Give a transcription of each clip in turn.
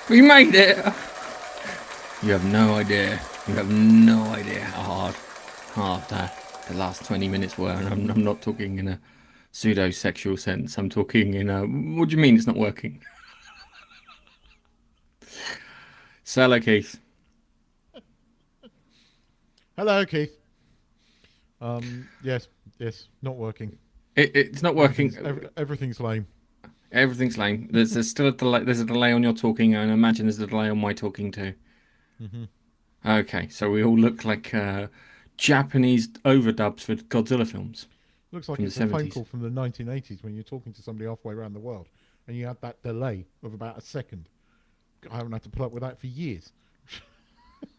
We made it! You have no idea. You have no idea how hard the last 20 minutes were. And I'm not talking in a pseudo-sexual sense. I'm talking in a, what do you mean it's not working? So, hello, Keith. Hello, Keith. Yes, not working. It's not working. Everything's lame. Everything's lame. There's still a delay. There's a delay on your talking, and I imagine there's a delay on my talking too. Hmm. Okay, so we all look like Japanese overdubs for Godzilla films Looks like from the it's a phone 70s. call from the 1980s when you're talking to somebody halfway around the world, and you had that delay of about a second. I haven't had to put up with that for years.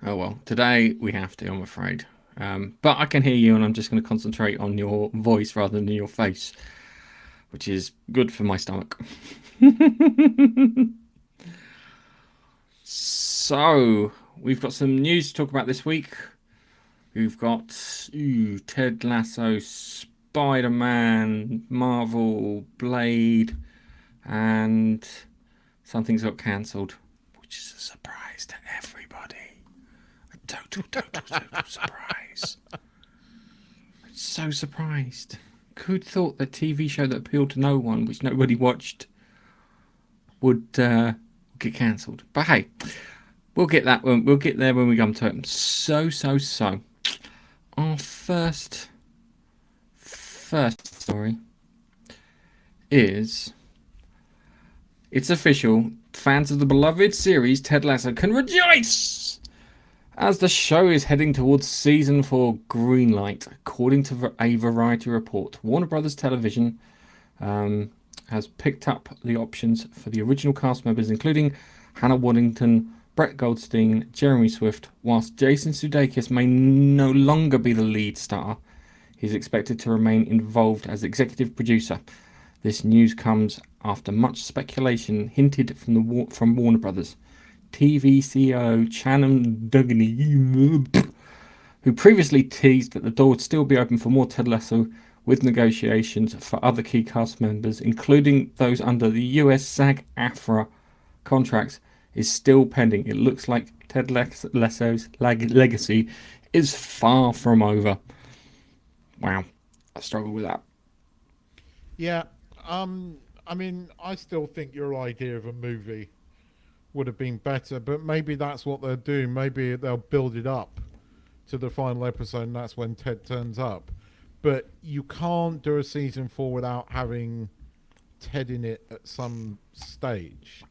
Oh well, today we have to, I'm afraid. But I can hear you, and I'm just going to concentrate on your voice rather than your face, which is good for my stomach. So, we've got some news to talk about this week. We've got Ted Lasso, Spider Man, Marvel, Blade, and something's got cancelled, which is a surprise to everybody. A total surprise. So surprised. Who'd thought the TV show that appealed to no one, which nobody watched, would get cancelled? But hey, we'll get that when we'll get there when we come to it. So. Our first story is it's official. Fans of the beloved series Ted Lasso can rejoice as the show is heading towards season 4 greenlight. According to a Variety report, Warner Brothers Television has picked up the options for the original cast members, including Hannah Waddington, Brett Goldstein, Jeremy Swift. Whilst Jason Sudeikis may no longer be the lead star, he's expected to remain involved as executive producer. This news comes after much speculation hinted from Warner Brothers. TV CEO Channing Dugney, who previously teased that the door would still be open for more Ted Lasso, with negotiations for other key cast members, including those under the US SAG-AFTRA contracts, is still pending. It looks like Ted Lasso's legacy is far from over. Wow, I struggle with that. Yeah. I mean, I still think your idea of a movie would have been better, but maybe that's what they'll do. Maybe they'll build it up to the final episode, and that's when Ted turns up. But you can't do a season 4 without having Ted in it at some stage.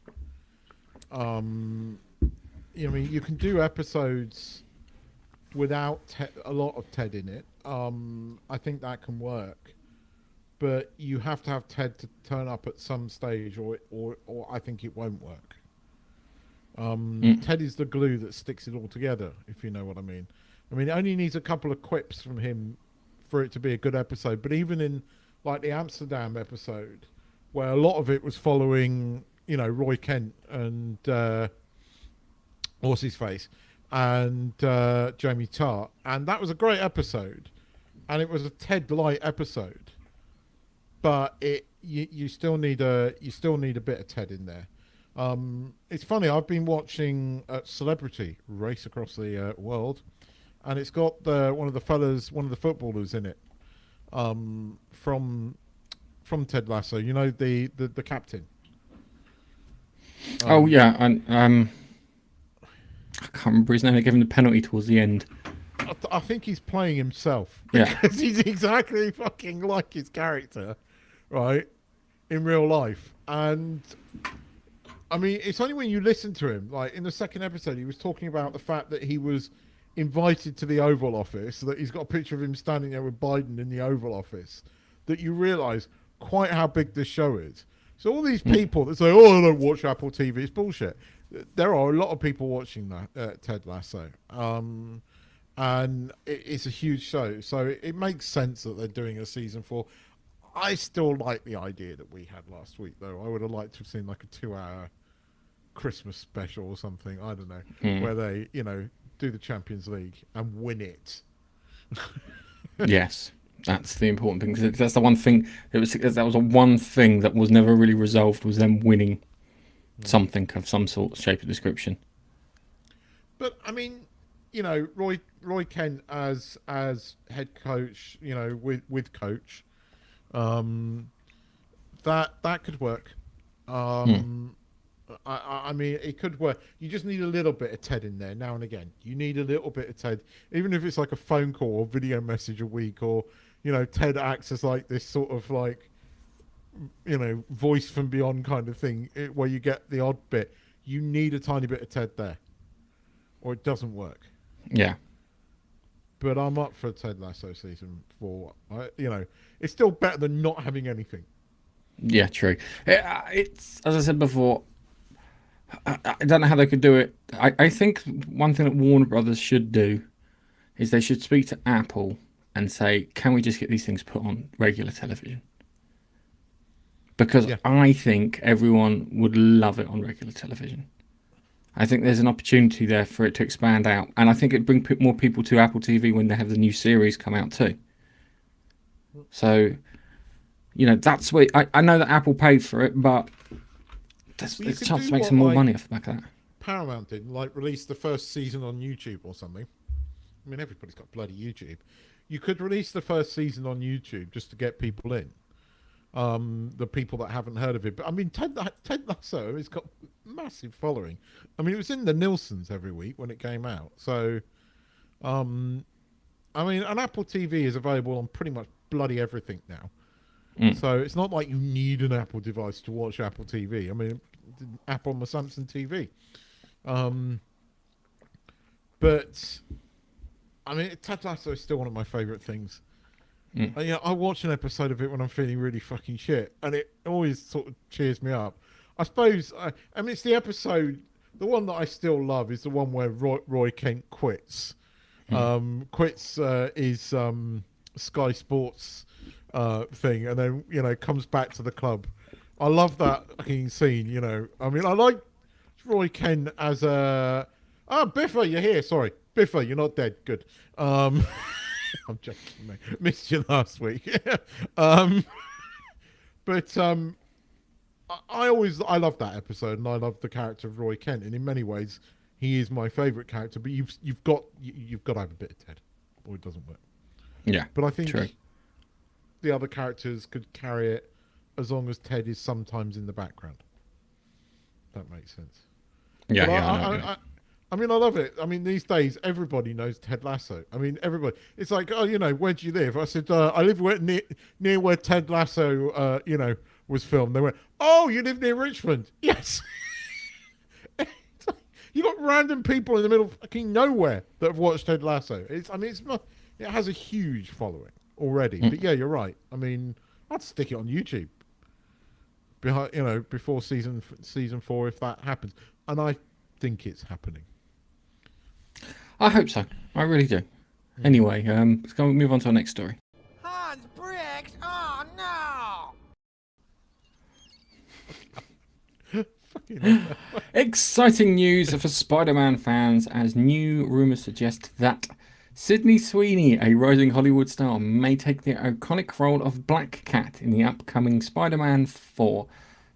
Um, I mean, you can do episodes without a lot of Ted in it. I think that can work, but you have to have Ted to turn up at some stage, or I think it won't work. Mm. Ted is the glue that sticks it all together, if you know what I mean. I mean, it only needs a couple of quips from him for it to be a good episode. But even in like the Amsterdam episode, where a lot of it was following, Roy Kent and what's his face and Jamie Tart, and that was a great episode, and it was a Ted light episode. But you still need a bit of Ted in there. It's funny. I've been watching Celebrity Race Across the World, and it's got one of the footballers in it, from Ted Lasso. You know, the captain. Oh Um, yeah, and I can't remember his name. They gave him the penalty towards the end. I think he's playing himself Yeah. because he's exactly fucking like his character, right, in real life. And I mean, it's only when you listen to him, like in the second episode, he was talking about the fact that he was invited to the Oval Office, that he's got a picture of him standing there with Biden in the Oval Office, that you realise quite how big this show is. So all these Mm. people that say, "Oh, I don't watch Apple TV," it's bullshit. There are a lot of people watching that Ted Lasso, and it's a huge show. So it makes sense that they're doing a season 4. I still like the idea that we had last week, though. I would have liked to have seen like a 2-hour Christmas special or something. I don't know, Mm. where they, do the Champions League and win it. Yes, that's the important thing. 'Cause that's the one thing that was a one thing that was never really resolved was them winning. something of some sort, shape, or description. But I mean, Roy Kent as head coach, with coach, that could work. I mean, it could work. You just need a little bit of Ted in there now and again. You need a little bit of Ted, even if it's like a phone call or video message a week, or Ted acts as like this sort of like voice from beyond kind of thing, where you get the odd bit. You need a tiny bit of Ted there, or it doesn't work. Yeah. But I'm up for Ted Lasso season 4. It's still better than not having anything. Yeah, true. It's, as I said before, I don't know how they could do it. I think one thing that Warner Brothers should do is they should speak to Apple and say, can we just get these things put on regular television? Because I think everyone would love it on regular television. I think there's an opportunity there for it to expand out. And I think it'd bring more people to Apple TV when they have the new series come out too. So, that's where... I know that Apple paid for it, but there's a chance to make some more money off the back of that. Paramount did, release the first season on YouTube or something. I mean, everybody's got bloody YouTube. You could release the first season on YouTube just to get people in. The people that haven't heard of it. But I mean, Ted Lasso has got massive following. I mean, it was in the Nielsen's every week when it came out. So, I mean, an Apple TV is available on pretty much bloody everything now. So it's not like you need an Apple device to watch Apple TV. I mean, Apple on my Samsung TV. But I mean, Ted Lasso is still one of my favourite things. I watch an episode of it when I'm feeling really fucking shit, and it always sort of cheers me up. I suppose, I mean, it's the episode, the one that I still love is the one where Roy Kent quits. Quits is Sky Sports thing, and then, comes back to the club. I love that fucking scene, I mean, I like Roy Kent as a... Biffa, you're here. Sorry. Biffa, you're not dead. Good. I'm joking, mate. Missed you last week. But I love that episode, and I love the character of Roy Kent, and in many ways he is my favourite character. But you've got to have a bit of Ted, or it doesn't work. Yeah, but I think the other characters could carry it as long as Ted is sometimes in the background. That makes sense. Yeah, I mean, I love it. I mean, these days, everybody knows Ted Lasso. I mean, everybody. It's like, where do you live? I said, I live near where Ted Lasso, was filmed. They went, oh, you live near Richmond? Yes. You got random people in the middle of fucking nowhere that have watched Ted Lasso. It has a huge following already. But yeah, you're right. I mean, I'd stick it on YouTube. Before season 4, if that happens. And I think it's happening. I hope so. I really do. Anyway, let's go move on to our next story. Hans Briggs! Oh no! Exciting news for Spider-Man fans, as new rumours suggest that Sydney Sweeney, a rising Hollywood star, may take the iconic role of Black Cat in the upcoming Spider-Man 4.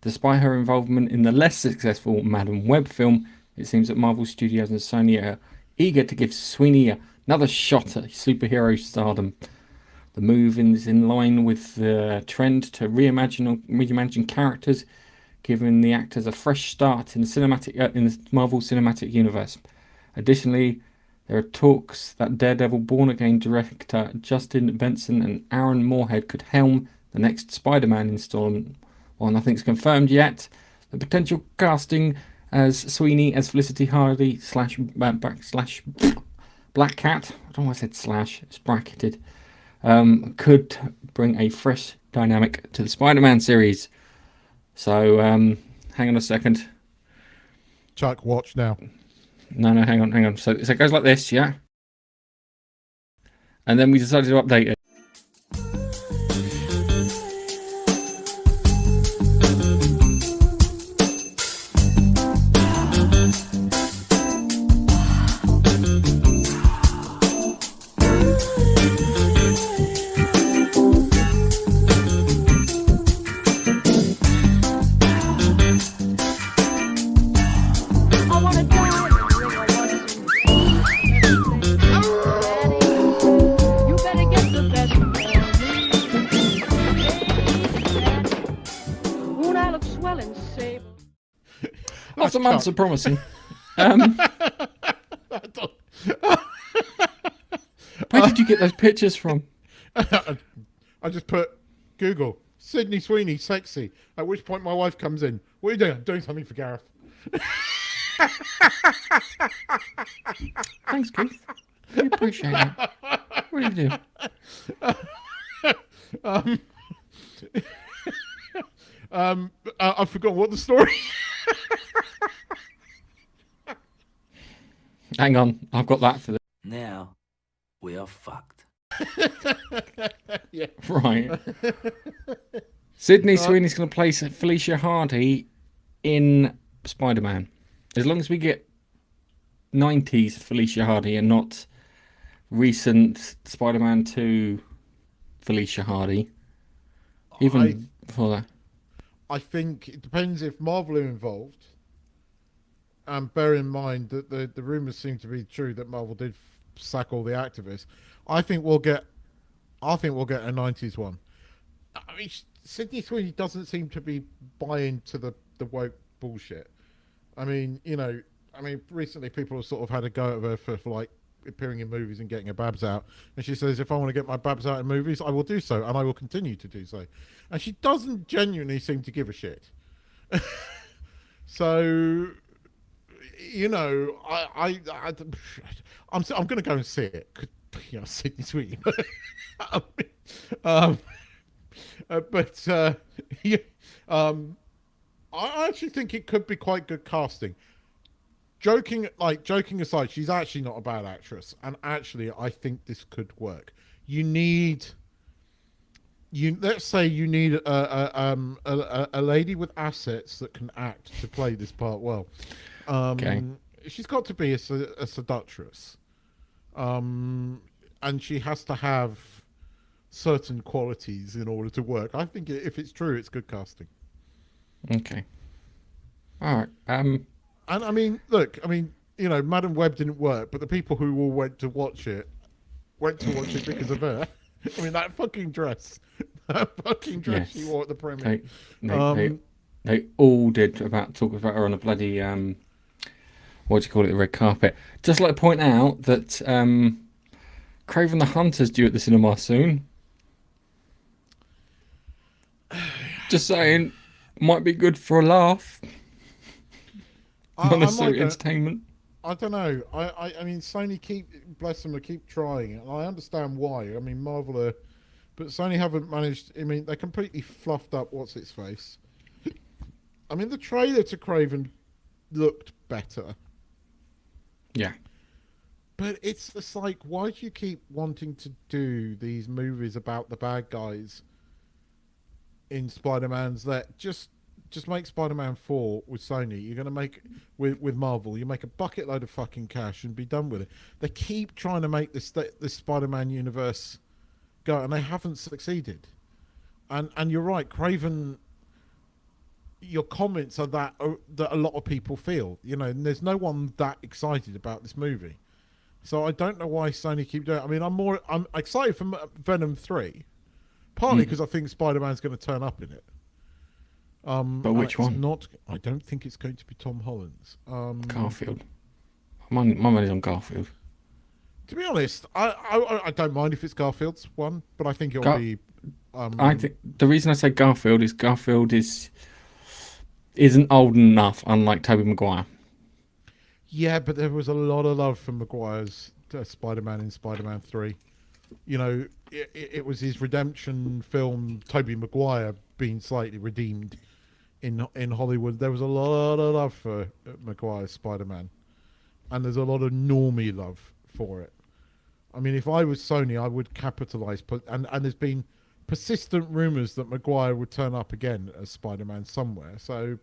Despite her involvement in the less successful Madam Web film, it seems that Marvel Studios and Sony are eager to give Sweeney another shot at superhero stardom. The move is in line with the trend to reimagine characters, giving the actors a fresh start in the Marvel Cinematic Universe. Additionally, there are talks that Daredevil Born-Again director Justin Benson and Aaron Moorhead could helm the next Spider-Man installment. While nothing's confirmed yet, the potential casting as Sweeney as Felicity Hardy / Black Cat, I don't know why I said slash, it's bracketed, could bring a fresh dynamic to the Spider-Man series. So, hang on a second. Chuck, watch now. No, hang on. So it goes like this, yeah? And then we decided to update it. Lots of months are promising. Where did you get those pictures from? I just put Google Sydney Sweeney sexy. At which point my wife comes in. What are you doing? I'm doing something for Gareth. Thanks, Keith. We appreciate it. What do you do? I forgot what the story. Hang on, I've got that for the Now, we are fucked. Yeah. right. Sydney Sweeney's going to place Felicia Hardy in Spider-Man. As long as we get 90s Felicia Hardy and not recent Spider-Man 2 Felicia Hardy. Even before that. I think it depends if Marvel are involved. And bear in mind that the rumours seem to be true that Marvel did sack all the activists. I think we'll get a 90s one. I mean, Sydney Sweeney doesn't seem to be buying to the woke bullshit. I mean, recently people have sort of had a go at her for like appearing in movies and getting her babs out. And she says, if I want to get my babs out in movies, I will do so. And I will continue to do so. And she doesn't genuinely seem to give a shit. So, I'm going to go and see it. Sydney Sweeney. I actually think it could be quite good casting. Joking aside, she's actually not a bad actress, and actually, I think this could work. Let's say you need a lady with assets that can act to play this part well. Okay. She's got to be a seductress, and she has to have certain qualities in order to work. I think if it's true, it's good casting. Okay. All right. And I mean, look, Madam Web didn't work, but the people who all went to watch it because of her. I mean, that fucking dress Yes. she wore at the premiere. They all did talk about her on a bloody what do you call it, the red carpet. Just like to point out that Craven the Hunter's due at the cinema soon. Just saying, might be good for a laugh. Not necessarily entertainment. I don't know. I mean, Sony bless them, keep trying it, and I understand why. I mean, Marvel are, but Sony haven't managed. I mean, they completely fluffed up what's its face. I mean, the trailer to Craven looked better. Yeah. But it's just like, why do you keep wanting to do these movies about the bad guys in Spider-Man's that just make Spider-Man 4 with Sony. You're going to make with Marvel. You make a bucket load of fucking cash and be done with it. They keep trying to make this Spider-Man universe go, and they haven't succeeded. And you're right, Craven. Your comments are that a lot of people feel, and there's no one that excited about this movie. So I don't know why Sony keep doing it. I mean, I'm excited for Venom 3, partly because I think Spider-Man's going to turn up in it. But which one? I don't think it's going to be Tom Holland's. Garfield. My money's on Garfield. To be honest, I don't mind if it's Garfield's one, but I think it'll be. I think the reason I say Garfield isn't old enough, unlike Tobey Maguire. Yeah, but there was a lot of love from Maguire's Spider-Man in Spider-Man 3. It was his redemption film, Tobey Maguire being slightly redeemed in Hollywood. There was a lot of love for Maguire's Spider-Man, and there's a lot of normie love for it. I mean, if I was Sony, I would capitalise. And there's been persistent rumours that Maguire would turn up again as Spider-Man somewhere. So,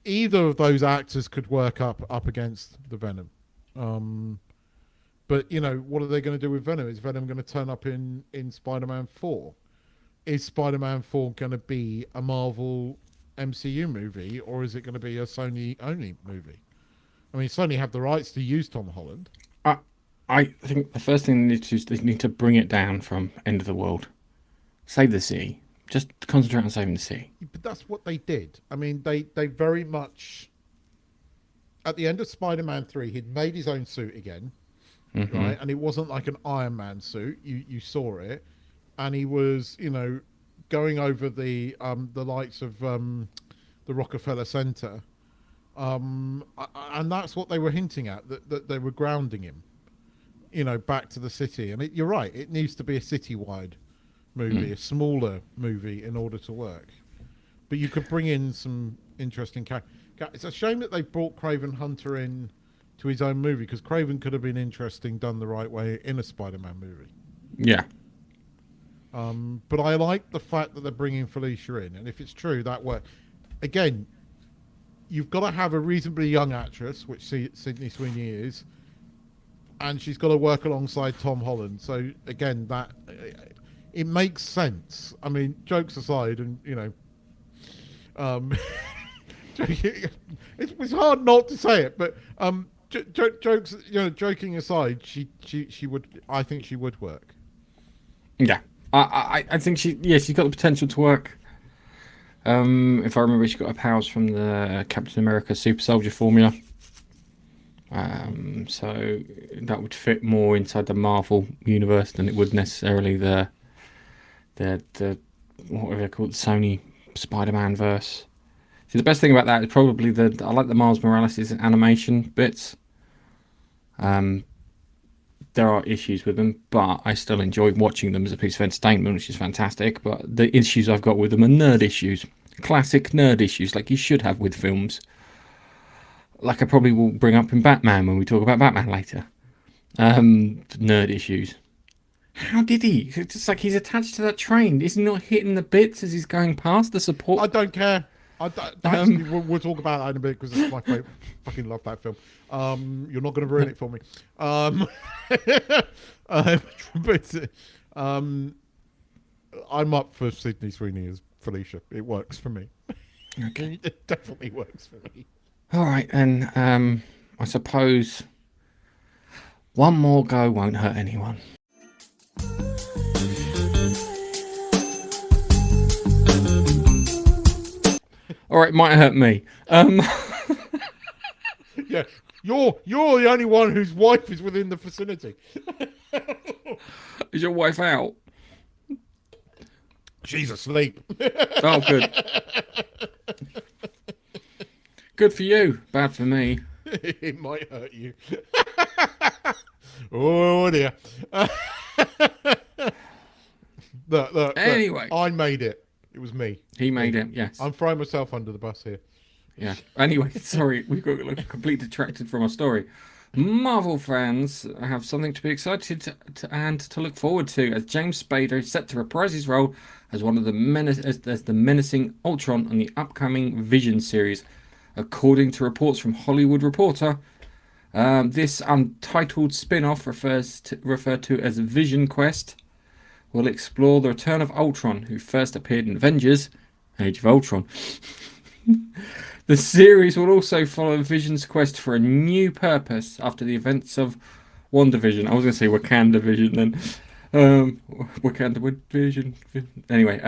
either of those actors could work up against the Venom. But, what are they going to do with Venom? Is Venom going to turn up in Spider-Man 4? Is Spider-Man 4 going to be a Marvel MCU movie, or is it going to be a Sony-only movie? I mean, Sony have the rights to use Tom Holland. I think the first thing they need to do is they need to bring it down from End of the World. Save the City. Just concentrate on saving the city. But that's what they did. I mean, they very much at the end of Spider-Man 3, he'd made his own suit again, right? And it wasn't like an Iron Man suit. You saw it, and he was, going over the lights of the Rockefeller Center, and that's what they were hinting at, that they were grounding him, back to the city. And you're right, it needs to be a citywide movie, a smaller movie, in order to work. But you could bring in some interesting characters. It's a shame that they brought Craven Hunter in to his own movie, because Craven could have been interesting done the right way in a Spider-Man movie. Yeah. But I like the fact that they're bringing Felicia in, and if it's true, that works. Again, you've got to have a reasonably young actress, which Sydney Sweeney is, and she's got to work alongside Tom Holland. So again, that it makes sense. I mean, jokes aside, and it's hard not to say it, but jokes, joking aside, she would. I think she would work. Yeah, I think she's got the potential to work. If I remember, she got her powers from the Captain America Super Soldier formula. So that would fit more inside the Marvel universe than it would necessarily the whatever they call it, the Sony Spider-Man verse. See, the best thing about that is probably I like the Miles Morales' animation bits. There are issues with them, but I still enjoy watching them as a piece of entertainment, which is fantastic. But the issues I've got with them are nerd issues. Classic nerd issues, like you should have with films. Like I probably will bring up in Batman when we talk about Batman later. Nerd issues. How did he? It's just like he's attached to that train. Is he not hitting the bits as he's going past the support? I don't care. Actually, we'll talk about that in a bit, because it's my favorite. Fucking love that film. You're not going to ruin it for me. But I'm up for Sydney Sweeney as Felicia. It works for me. Okay. It definitely works for me. All right, then. I suppose one more go won't hurt anyone. All right, might hurt me. Yeah, you're the only one whose wife is within the vicinity. Is your wife out? She's asleep. Oh, good. Good for you. Bad for me. It might hurt you. Oh dear. Look, Anyway. I made it. It was me. He made it, yes. I'm throwing myself under the bus here. Yeah. Anyway, sorry, we got completely detracted from our story. Marvel fans have something to be excited and to look forward to, as James Spader is set to reprise his role as one of the menacing Ultron on the upcoming Vision series. According to reports from Hollywood Reporter, this untitled spin-off referred to as Vision Quest will explore the return of Ultron, who first appeared in Avengers: Age of Ultron. The series will also follow Vision's quest for a new purpose after the events of WandaVision. I was going to say Wakanda Vision then. Wakanda Vision. Anyway,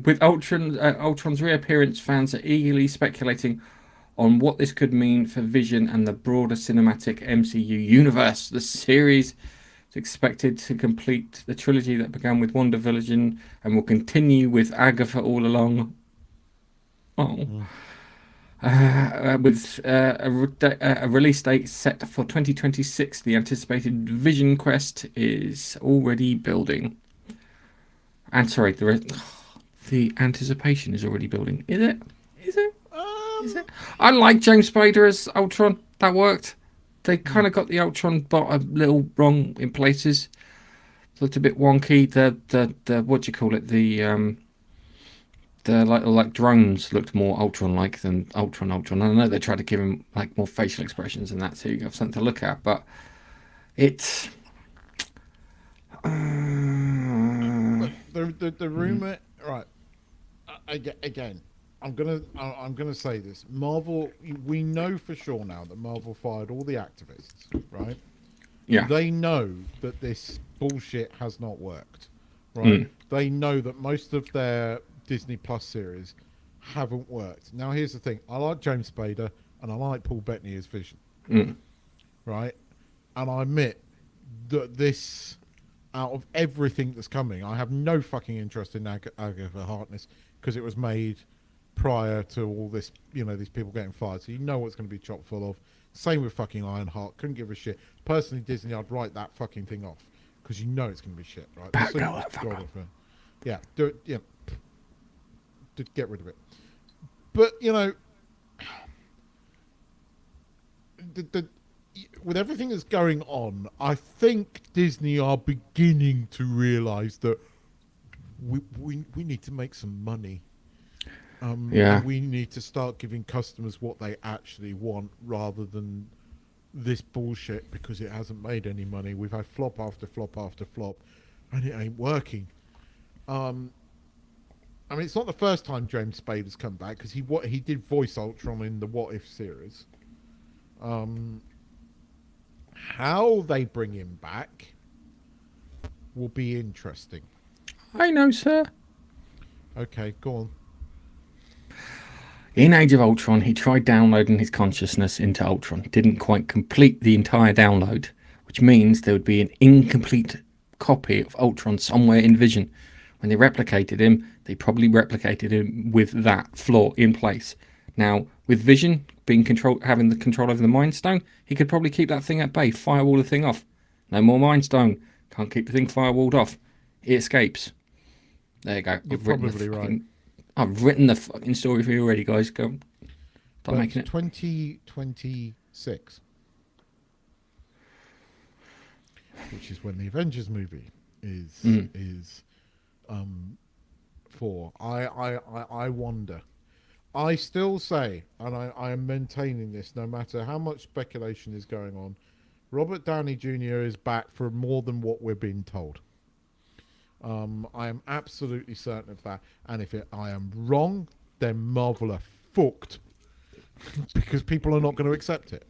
with Ultron's reappearance, fans are eagerly speculating on what this could mean for Vision and the broader cinematic MCU universe. The series is expected to complete the trilogy that began with WandaVision and will continue with Agatha All Along. With a release date set for 2026, the anticipated Vision Quest is already building. And sorry, the anticipation is already building. Is it? Is it? Is it? I like James Spader as Ultron. That worked. They kind of got the Ultron bot a little wrong in places. Looked a bit wonky. The what do you call it? The like drones looked more Ultron-like than Ultron. I know they tried to give him like more facial expressions and that, so you have something to look at. But it's the rumor, right? Again, I'm gonna say this. Marvel, we know for sure now that Marvel fired all the activists, right? Yeah. They know that this bullshit has not worked, right? They know that most of their Disney Plus series haven't worked. Now, here's the thing. I like James Spader and I like Paul Bettany as Vision. Right? And I admit that this, out of everything that's coming, I have no fucking interest in Agatha Harkness because it was made prior to all this, these people getting fired. So you know what's going to be chock full of. Same with fucking Ironheart. Couldn't give a shit. Personally, Disney, I'd write that fucking thing off because you know it's going to be shit, right? Yeah, do it. Yeah, get rid of it. But with everything that's going on, I think Disney are beginning to realise that we need to make some money. And we need to start giving customers what they actually want rather than this bullshit because it hasn't made any money. We've had flop after flop after flop and it ain't working. I mean, it's not the first time James Spader's come back because he did voice Ultron in the What If series. How they bring him back will be interesting. I know, sir. Okay, go on. In Age of Ultron, he tried downloading his consciousness into Ultron. Didn't quite complete the entire download, which means there would be an incomplete copy of Ultron somewhere in Vision. When they replicated him, they probably replicated him with that flaw in place. Now, with Vision having the control over the Mind Stone, he could probably keep that thing at bay, firewall the thing off. No more Mind Stone. Can't keep the thing firewalled off. It escapes. There you go. You're probably right. I've written the fucking story for you already, guys. Go. Start making it. 2026, which is when the Avengers movie is for. I wonder. I still say, and I am maintaining this, no matter how much speculation is going on, Robert Downey Jr. is back for more than what we're being told. I am absolutely certain of that. And if I am wrong, then Marvel are fucked. Because people are not going to accept it.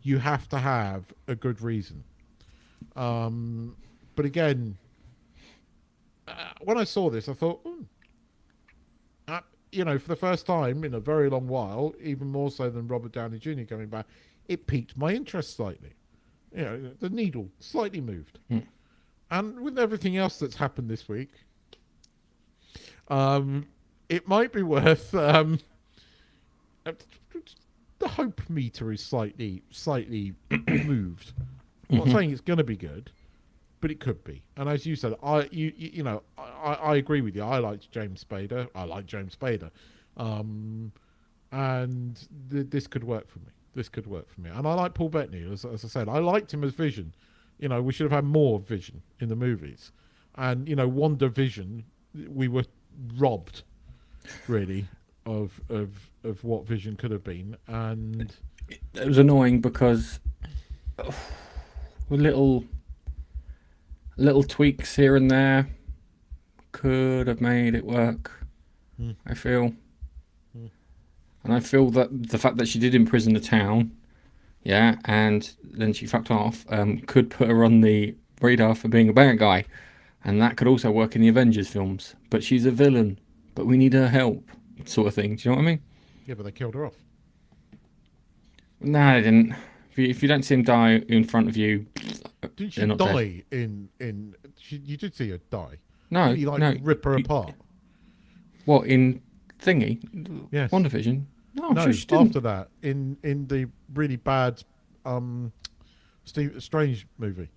You have to have a good reason. But again, when I saw this, I thought, for the first time in a very long while, even more so than Robert Downey Jr. coming back, it piqued my interest slightly. The needle slightly moved. And with everything else that's happened this week, it might be worth... the hope meter is slightly moved. I'm not saying it's going to be good, but it could be. And as you said, I agree with you. I liked James Spader. And this could work for me. And I like Paul Bettany, as I said. I liked him as Vision. We should have had more Vision in the movies. And, WandaVision, we were robbed, really, of what Vision could have been. And it was annoying because little tweaks here and there could have made it work, I feel. And I feel that the fact that she did imprison the town, and then she fucked off, could put her on the radar for being a bad guy. And that could also work in the Avengers films. But she's a villain, but we need her help, sort of thing. Do you know what I mean? Yeah, but they killed her off. No, they didn't. If you don't see him die in front of you, didn't she die in? You did see her die. No, did he rip her apart? What, in Thingy? Yes. WandaVision? No, she after didn't. that, in the really bad Steve Strange movie.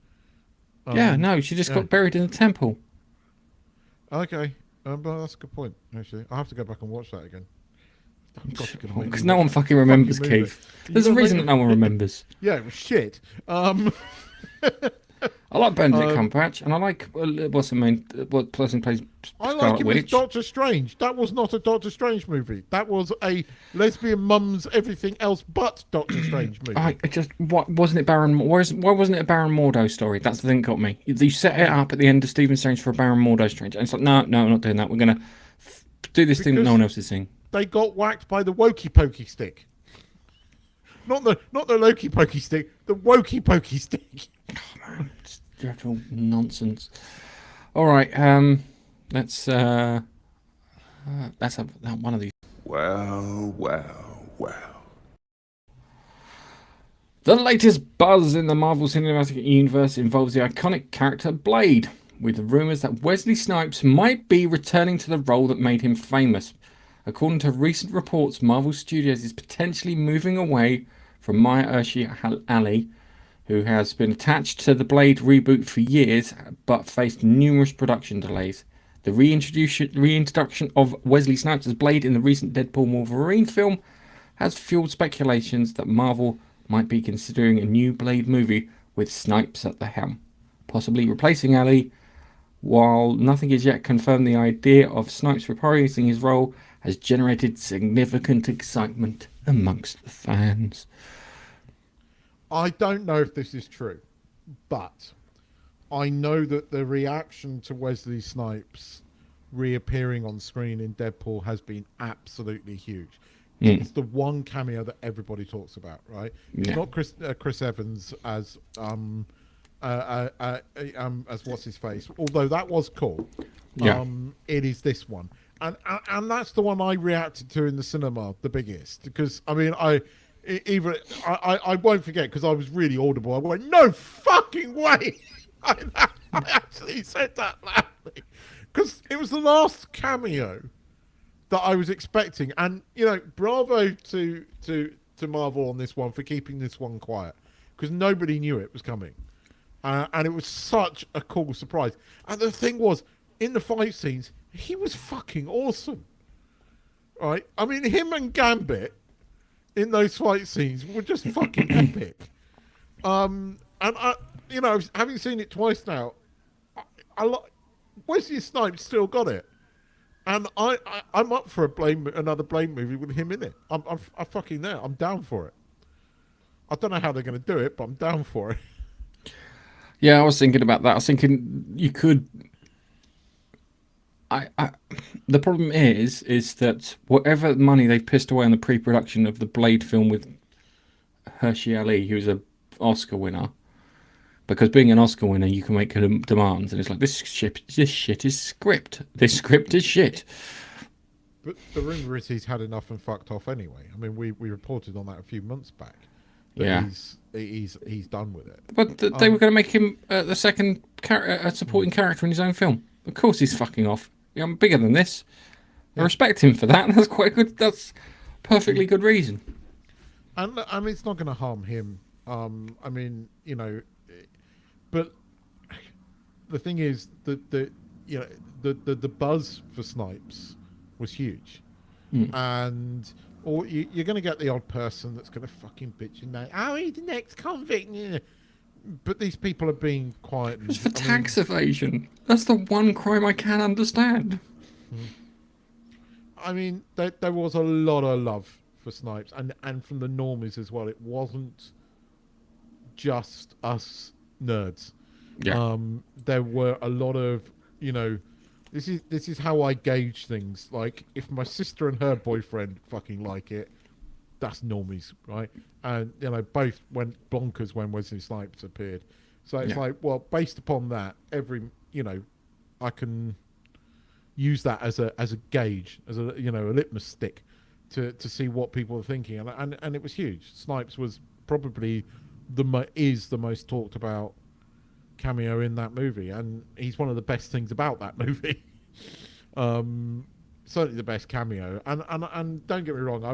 She just got buried in the temple. Okay, but that's a good point. Actually, I have to go back and watch that again. Because no one fucking remembers, Keith. There's a reason that no one remembers. Yeah, it was shit. I like Benedict Cumberbatch, and I like what person plays I Scarlet like him Witch. as Doctor Strange. That was not a Doctor Strange movie. That was a lesbian mum's everything else but Doctor Strange movie. Wasn't it Baron? Why wasn't it a Baron Mordo story? That's the thing that got me. You set it up at the end of Stephen Strange for a Baron Mordo Strange, and it's like, no, I'm not doing that. We're gonna do this thing that no one else is seeing. They got whacked by the wokey pokey stick. Not the Loki pokey stick, the wokey pokey stick. Oh, man, it's dreadful nonsense. All right, let's That's one of these. Well, well, well. The latest buzz in the Marvel Cinematic Universe involves the iconic character Blade, with rumours that Wesley Snipes might be returning to the role that made him famous. According to recent reports, Marvel Studios is potentially moving away from Mahershala Ali, who has been attached to the Blade reboot for years but faced numerous production delays. The reintroduction of Wesley Snipes as Blade in the recent Deadpool Wolverine film has fueled speculations that Marvel might be considering a new Blade movie with Snipes at the helm, possibly replacing Ali. While nothing is yet confirmed, the idea of Snipes reprising his role has generated significant excitement amongst the fans. I don't know if this is true, but I know that the reaction to Wesley Snipes reappearing on screen in Deadpool has been absolutely huge. It's the one cameo that everybody talks about, right? It's not Chris Evans as what's his face, although that was cool. It is this one, and that's the one I reacted to in the cinema the biggest, because I mean I won't forget, because I was really audible. I went, no fucking way. I actually said that loudly, because it was the last cameo that I was expecting. And, you know, bravo to Marvel on this one for keeping this one quiet, because nobody knew it was coming. And it was such a cool surprise. And the thing was, in the fight scenes, he was fucking awesome. Right? I mean, him and Gambit in those fight scenes were just fucking epic. And I, you know, having seen it twice now, Wesley Snipes still got it. And I'm up for another Blade movie with him in it. I'm fucking there. I'm down for it. I don't know how they're going to do it, but I'm down for it. Yeah, I was thinking about that. I was thinking you could. The problem is that whatever money they've pissed away on the pre-production of the Blade film with Mahershala Ali, who's an Oscar winner, because being an Oscar winner, you can make demands, and it's like, this shit is script. This script is shit. But the rumor is he's had enough and fucked off anyway. I mean, we reported on that a few months back. Yeah, he's done with it. But they were going to make him the second supporting character in his own film. Of course, he's fucking off. Yeah, I'm bigger than this. I respect him for that. That's quite good. That's perfectly good reason. And I mean, it's not going to harm him. I mean, you know. But the thing is that the buzz for Snipes was huge, and you're going to get the odd person that's going to fucking bitch and say, "Oh, he's the next convict." But these people are being quiet. It's for tax evasion. That's the one crime I can understand. I mean, there was a lot of love for Snipes, and from the normies as well. It wasn't just us nerds. Yeah. There were a lot of, you know, this is how I gauge things. Like, if my sister and her boyfriend fucking like it, that's normies, right? And, you know, both went bonkers when Wesley Snipes appeared. So it's like, well, based upon that, you know, I can use that as a gauge, as a, you know, a litmus stick to see what people are thinking. And it was huge. Snipes was probably the most talked about cameo in that movie, and he's one of the best things about that movie. Certainly the best cameo. And don't get me wrong,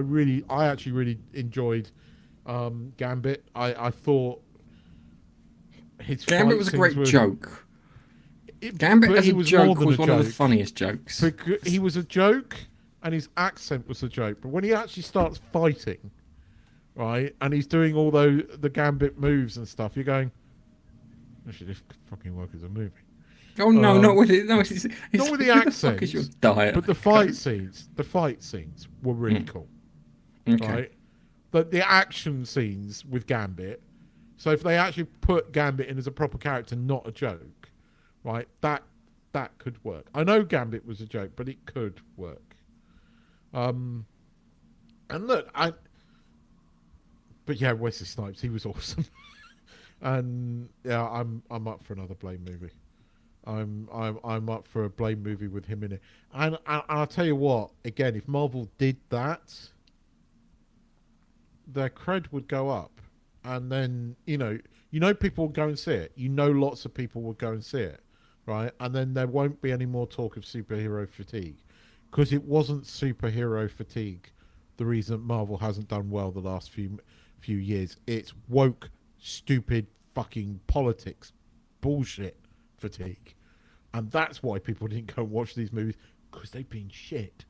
I actually really enjoyed Gambit. I thought his Gambit was a great joke. Gambit as a joke was one of the funniest jokes. He was a joke, and his accent was a joke. But when he actually starts fighting, right, and he's doing all the Gambit moves and stuff, you're going, actually, this could fucking work as a movie. Oh no, not with it. No, it's not with the accent. Fuck is your diet? But the fight scenes were really cool. Okay. Right? But the action scenes with Gambit. So if they actually put Gambit in as a proper character, not a joke, right? That could work. I know Gambit was a joke, but it could work. And look, but yeah, Wesley Snipes, he was awesome. And yeah, I'm up for another Blade movie. I'm up for a Blade movie with him in it. And I'll tell you what, again, if Marvel did that, their cred would go up. And then, people will go and see it. Lots of people will go and see it, right? And then there won't be any more talk of superhero fatigue. Because it wasn't superhero fatigue the reason Marvel hasn't done well the last few years. It's woke, stupid, fucking politics bullshit fatigue. And that's why people didn't go and watch these movies, because they've been shit.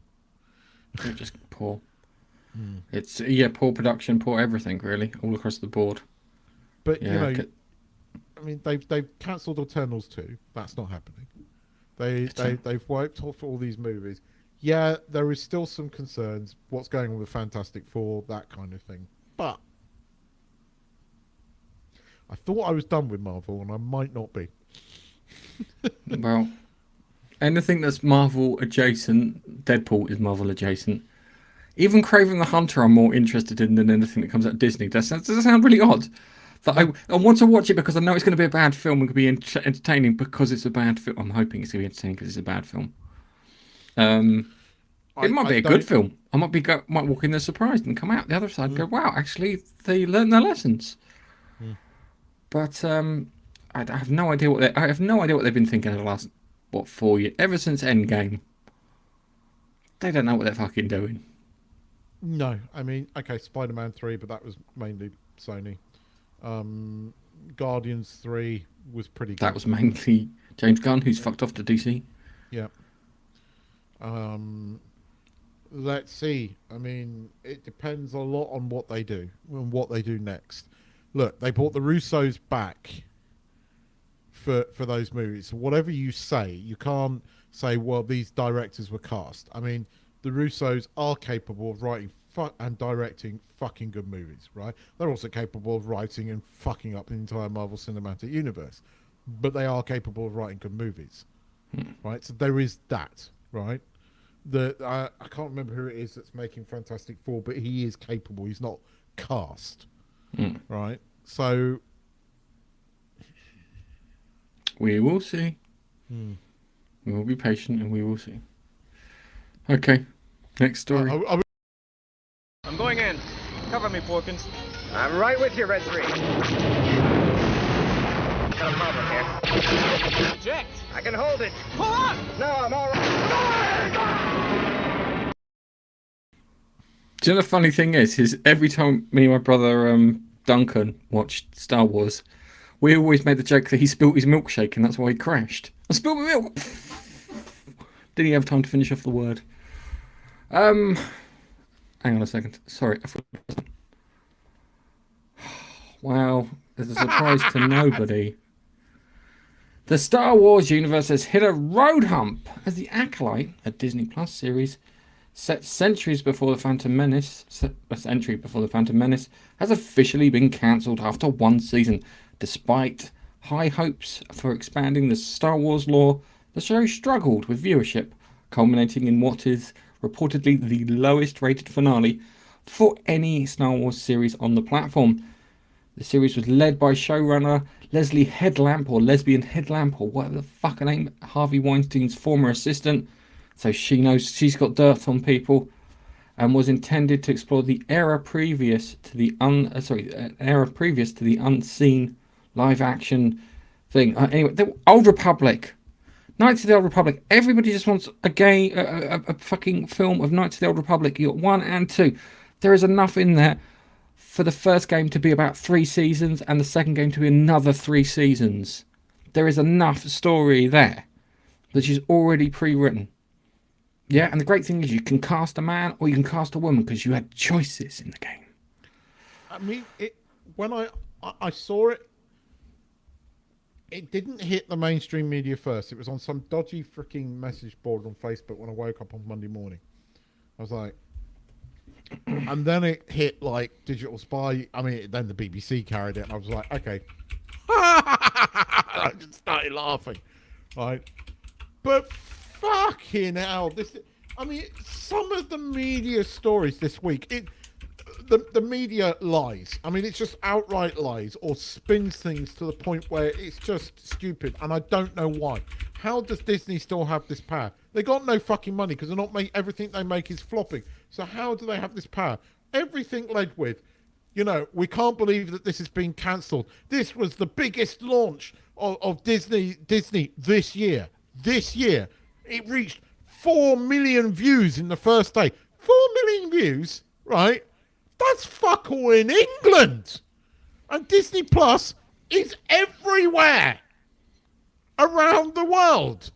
They're just poor. It's poor production, poor everything, really, all across the board. But they've cancelled Eternals 2. That's not happening. They've wiped off all these movies. Yeah, there is still some concerns. What's going on with Fantastic Four, that kind of thing. But I thought I was done with Marvel, and I might not be. Well, anything that's Marvel adjacent, Deadpool is Marvel adjacent. Even Kraven the Hunter I'm more interested in than anything that comes out of Disney. Does that sound really odd? That I want to watch it because I know it's going to be a bad film and could be entertaining because it's a bad film. I'm hoping it's going to be entertaining because it's a bad film. It might be a good film. I might walk in there surprised and come out the other side and go, wow, actually they learned their lessons. But I have no idea what they've been thinking in the last 4 years, ever since Endgame. They don't know what they're fucking doing. No, I mean, okay, Spider-Man 3, but that was mainly Sony. Guardians 3 was pretty good. That was mainly James Gunn, who's fucked off to DC. Yeah. Let's see. I mean, it depends a lot on what they do and what they do next. Look, they brought the Russos back for those movies. So whatever you say, you can't say, well, these directors were cast. I mean, the Russos are capable of writing and directing fucking good movies, right? They're also capable of writing and fucking up the entire Marvel Cinematic Universe. But they are capable of writing good movies, right? So there is that, right? I can't remember who it is that's making Fantastic Four, but he is capable. He's not cast, right? So we will see. We will be patient and we will see. Okay, next story. I'm going in. Cover me, Porkins. I'm right with you, Red 3. Got a problem here. Eject! I can hold it. Pull on! No, I'm all right. Do you know the funny thing is every time me and my brother Duncan watched Star Wars, we always made the joke that he spilt his milkshake and that's why he crashed. I spilled my milk! Didn't he have time to finish off the word? Hang on a second. Sorry. Wow. There's a surprise to nobody. The Star Wars universe has hit a road hump as the Acolyte, a Disney Plus series set centuries before the Phantom Menace, has officially been cancelled after one season. Despite high hopes for expanding the Star Wars lore, the show struggled with viewership, culminating in what is reportedly the lowest rated finale for any Star Wars series on the platform. The series was led by showrunner Leslie Headlamp, or Lesbian Headlamp, or whatever the fuck her name, Harvey Weinstein's former assistant, so she knows she's got dirt on people, and was intended to explore the era previous to the unseen live action thing. Anyway, the Old Republic. Knights of the Old Republic. Everybody just wants a fucking film of Knights of the Old Republic. You got 1 and 2. There is enough in there for the first game to be about 3 seasons and the second game to be another 3 seasons. There is enough story there that is already pre-written. Yeah, and the great thing is you can cast a man or you can cast a woman because you had choices in the game. I mean, when I saw it, it didn't hit the mainstream media first. It was on some dodgy freaking message board on Facebook when I woke up on Monday morning. I was like, and then it hit like Digital Spy. I mean, then the BBC carried it, and I was like, okay. I just started laughing, right? But fucking hell, some of the media stories this week, the media lies. I mean, it's just outright lies or spins things to the point where it's just stupid, and I don't know why. how does Disney still have this power? They got no fucking money because they're not everything they make is flopping. So how do they have this power? Everything led with, we can't believe that this has been cancelled. This was the biggest launch of Disney this year. This year, it reached 4 million views in the first day. 4 million views, right? That's fuck all in England. And Disney Plus is everywhere around the world.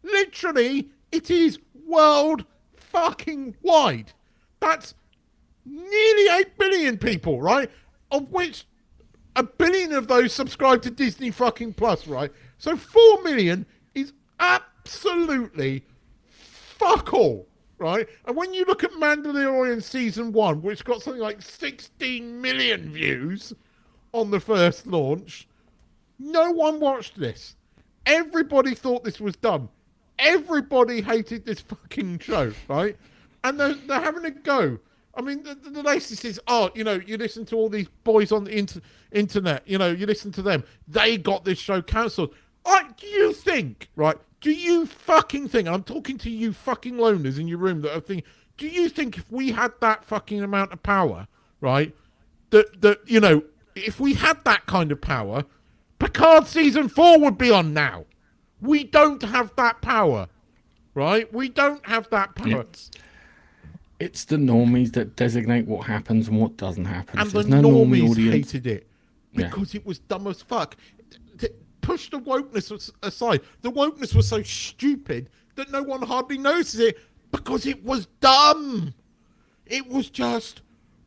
Literally, it is world fucking wide. That's nearly 8 billion people, right? Of which 1 billion of those subscribe to Disney fucking Plus, right? So 4 million is absolutely fuck all, right? And when you look at Mandalorian Season 1, which got something like 16 million views on the first launch, no one watched this. Everybody thought this was dumb. Everybody hated this fucking show, right? And they're having a go. I mean, the latest is, you listen to all these boys on the internet, you listen to them. They got this show cancelled. Do you think, right? Do you fucking think, I'm talking to you fucking loners in your room that are thinking, do you think if we had that fucking amount of power, right, that if we had that kind of power, Picard Season 4 would be on now. We don't have that power, right? We don't have that power. It's the normies that designate what happens and what doesn't happen. And There's the no normie normies audience. hated it because it was dumb as fuck. Push the wokeness aside. The wokeness was so stupid that no one hardly notices it because it was dumb. It was just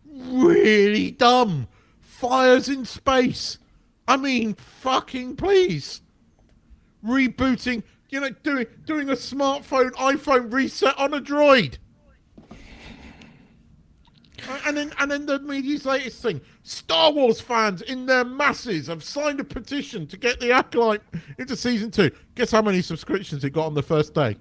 really dumb. Fires in space. I mean, fucking please. Rebooting, doing a smartphone, iPhone reset on a droid. And then the media's latest thing. Star Wars fans in their masses have signed a petition to get the Acolyte into Season 2. Guess how many subscriptions it got on the first day?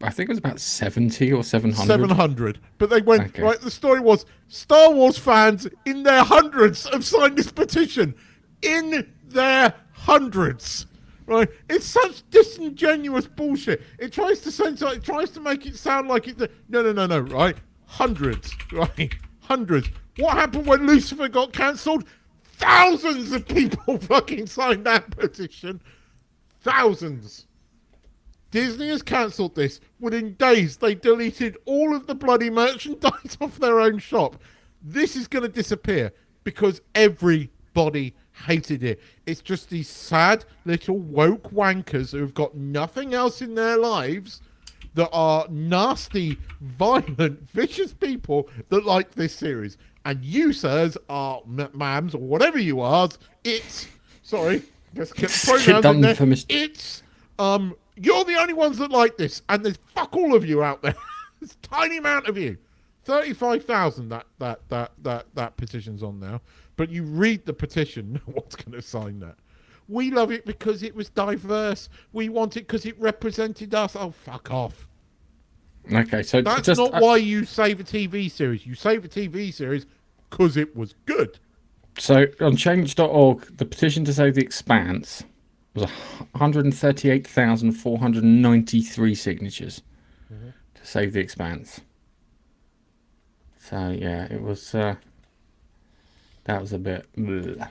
I think it was about 70 or 700. 700. But they went, Okay. right, the story was, Star Wars fans in their hundreds have signed this petition. In their hundreds. Right? It's such disingenuous bullshit. It tries to make it sound like it's... No, right? Hundreds, right? Hundreds. What happened when Lucifer got cancelled? Thousands of people fucking signed that petition. Thousands. Disney has cancelled this. Within days, they deleted all of the bloody merchandise off their own shop. This is going to disappear because everybody hated it. It's just these sad little woke wankers who've got nothing else in their lives that are nasty, violent, vicious people that like this series. And you, sirs, are ma'ams, or whatever you are, sorry, let's get pronouns in there. It's, you're the only ones that like this, and there's fuck all of you out there. There's a tiny amount of you. 35,000 that petition's on now. But you read the petition, no one's going to sign that. We love it because it was diverse. We want it because it represented us. Oh, fuck off. Okay, so that's just, not why you save a TV series. You save a TV series because it was good. So on change.org, the petition to save The Expanse was 138,493 signatures to save The Expanse. So yeah, it was. That was a bit. Bleh.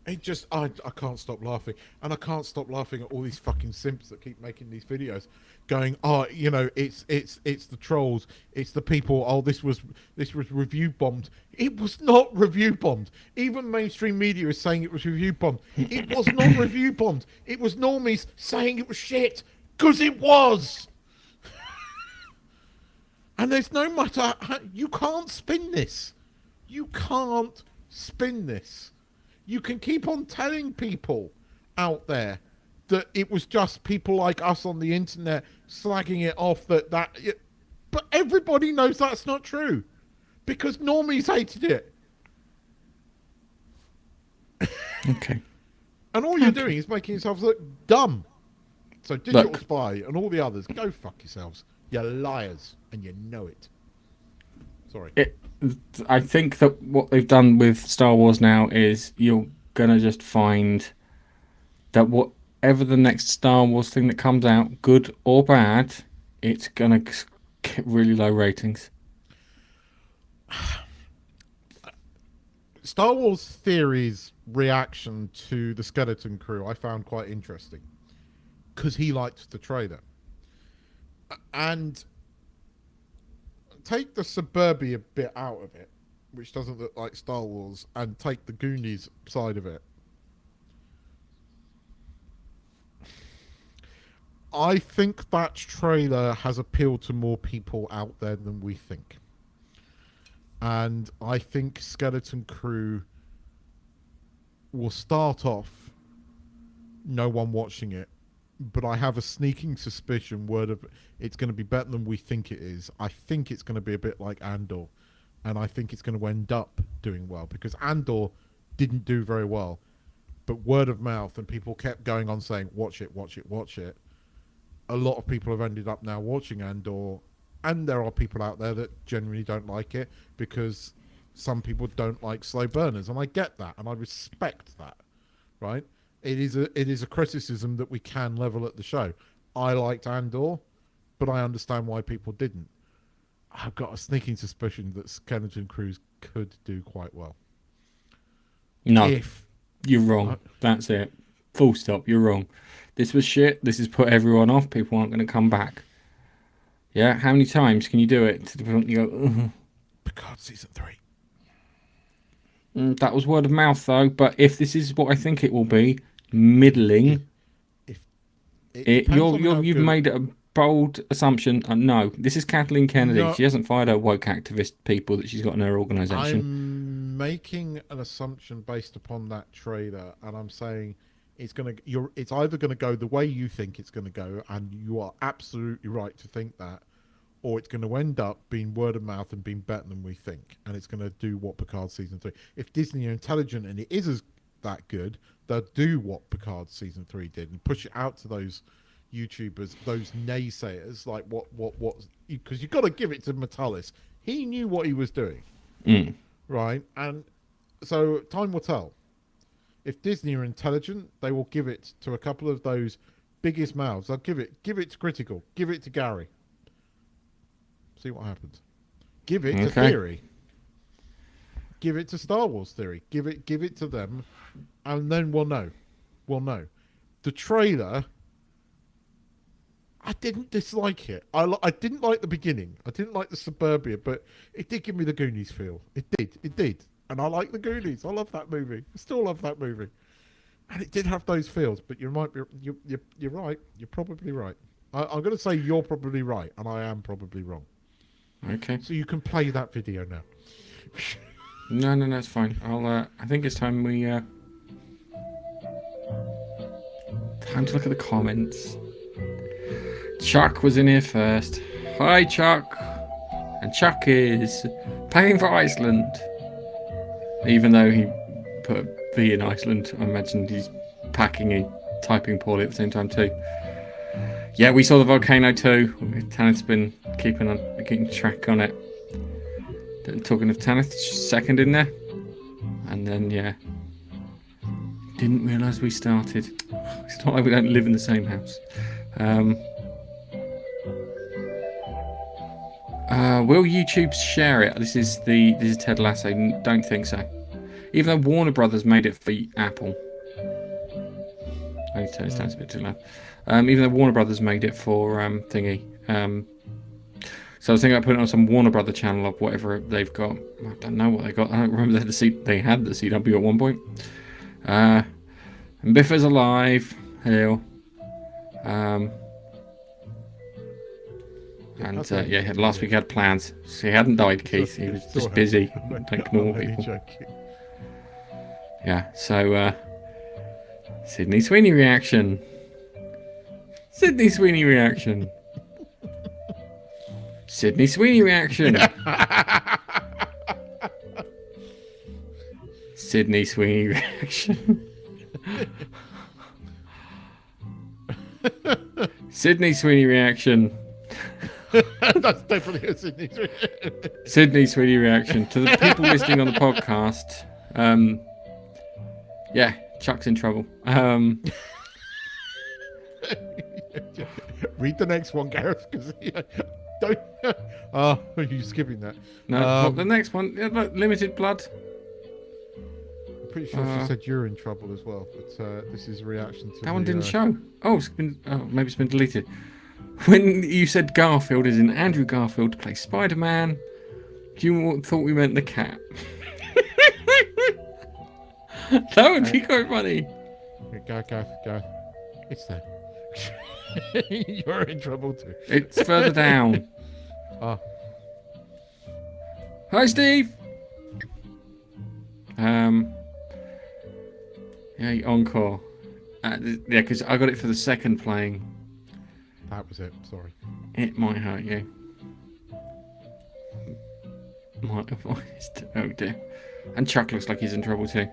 It just, I can't stop laughing, and I can't stop laughing at all these fucking simps that keep making these videos, going, it's the trolls, it's the people. Oh, this was review bombed. It was not review bombed. Even mainstream media is saying it was review bombed. It was not review bombed. It was normies saying it was shit because it was. And there's no matter, you can't spin this. You can't spin this. You can keep on telling people out there that it was just people like us on the internet slagging it off, but everybody knows that's not true because normies hated it. Okay. And all you're doing is making yourselves look dumb. So Digital Spy and all the others, go fuck yourselves. You're liars, and you know it. Sorry. I think that what they've done with Star Wars now is you're going to just find that whatever the next Star Wars thing that comes out, good or bad, it's gonna get really low ratings. Star Wars Theory's reaction to the Skeleton Crew I found quite interesting because he liked the trailer. And take the suburbia bit out of it, which doesn't look like Star Wars, and take the Goonies side of it. I think that trailer has appealed to more people out there than we think. And I think Skeleton Crew will start off no one watching it, but I have a sneaking suspicion it's going to be better than we think it is. I think it's going to be a bit like Andor, and I think it's going to end up doing well because Andor didn't do very well, but word of mouth and people kept going on saying watch it. A lot of people have ended up now watching Andor, and there are people out there that genuinely don't like it because some people don't like slow burners, and I get that and I respect that, right? It is a criticism that we can level at the show. I liked Andor, but I understand why people didn't. I've got a sneaking suspicion that Skeleton Crew could do quite well. No, you're wrong. That's it. Full stop. You're wrong. This was shit. This has put everyone off. People aren't going to come back. Yeah, how many times can you do it to the point you go, ugh. Picard season 3. That was word of mouth though. But if this is what I think it will be, middling. You've made a bold assumption. No, this is Kathleen Kennedy. No. She hasn't fired her woke activist people that she's got in her organisation. I'm making an assumption based upon that trailer, and I'm saying it's either going to go the way you think it's going to go, and you are absolutely right to think that, or it's going to end up being word of mouth and being better than we think, and it's going to do what Picard season 3. If Disney are intelligent and it is that good, they'll do what Picard season 3 did and push it out to those YouTubers, those naysayers, like what because you've got to give it to Metalis. He knew what he was doing, right? And so time will tell. If Disney are intelligent, they will give it to a couple of those biggest mouths. They'll give it to Critical, give it to Gary. See what happens. Give it to Theory. Give it to Star Wars Theory. Give it to them, and then we'll know. The trailer, I didn't dislike it. I didn't like the beginning. I didn't like the suburbia, but it did give me the Goonies feel. It did. And I like the Goonies. I love that movie. I still love that movie. And it did have those feels, but you're right. You're probably right. I'm going to say you're probably right, and I am probably wrong. Okay. So you can play that video now. No, it's fine. I think it's time we time to look at the comments. Chuck was in here first. Hi, Chuck. And Chuck is paying for Iceland. Even though he put V in Iceland, I imagine he's packing and typing poorly at the same time too. Yeah, we saw the volcano too. Tanith's been keeping track on it. Talking of Tanith, second in there. And then, yeah. Didn't realise we started. It's not like we don't live in the same house. Will YouTube share it? This is Ted Lasso. Don't think so. Even though Warner Brothers made it for Apple. I need to turn this down, it's a bit too loud. Even though Warner Brothers made it for thingy. So I was thinking about putting it on some Warner Brother channel of whatever they've got. I don't know what they got. I don't remember they had the CW at one point. And Biffa's alive. Hell. And last week he had plans. So he hadn't died, Keith. He was just busy like normal people. Yeah, so Sydney Sweeney reaction. Sydney Sweeney reaction. Sydney Sweeney reaction. Sydney Sweeney reaction. Sydney Sweeney reaction. That's definitely a Sydney Sweeney. Sydney Sweeney reaction. To the people listening on the podcast, yeah, Chuck's in trouble. Read the next one, Gareth, because don't. Oh, you're skipping that. No, well, the next one, look, limited blood. I'm pretty sure she said you're in trouble as well, but this is a reaction to That one didn't show. Oh, maybe it's been deleted. When you said Garfield, as in Andrew Garfield, plays Spider-Man, you thought we meant the cat. That would be quite funny. Go. It's there. You're in trouble too. It's further down. Oh. Hi, Steve. Yeah, encore. Yeah, because I got it for the second playing. That was it. Sorry. It might hurt you. Might have voiced. Oh dear. And Chuck looks like he's in trouble too.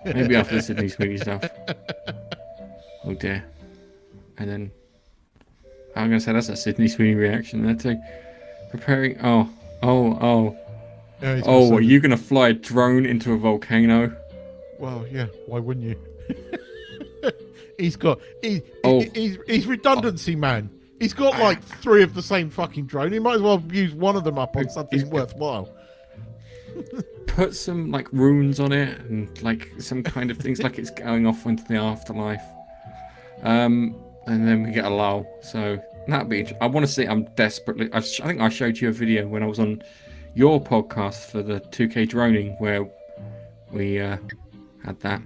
Maybe after the Sydney Sweeney stuff. Oh dear. And then I'm gonna say that's a Sydney Sweeney reaction there too. Preparing. Oh. Yeah, Are you gonna fly a drone into a volcano? Well, yeah. Why wouldn't you? He's redundancy man. He's got like 3 of the same fucking drone. He might as well use one of them up on something worthwhile. Put some like runes on it and like some kind of things like it's going off into the afterlife. And then we get a lull. So that'd be. I want to see. I'm desperately. I think I showed you a video when I was on your podcast for the 2K droning where we had that.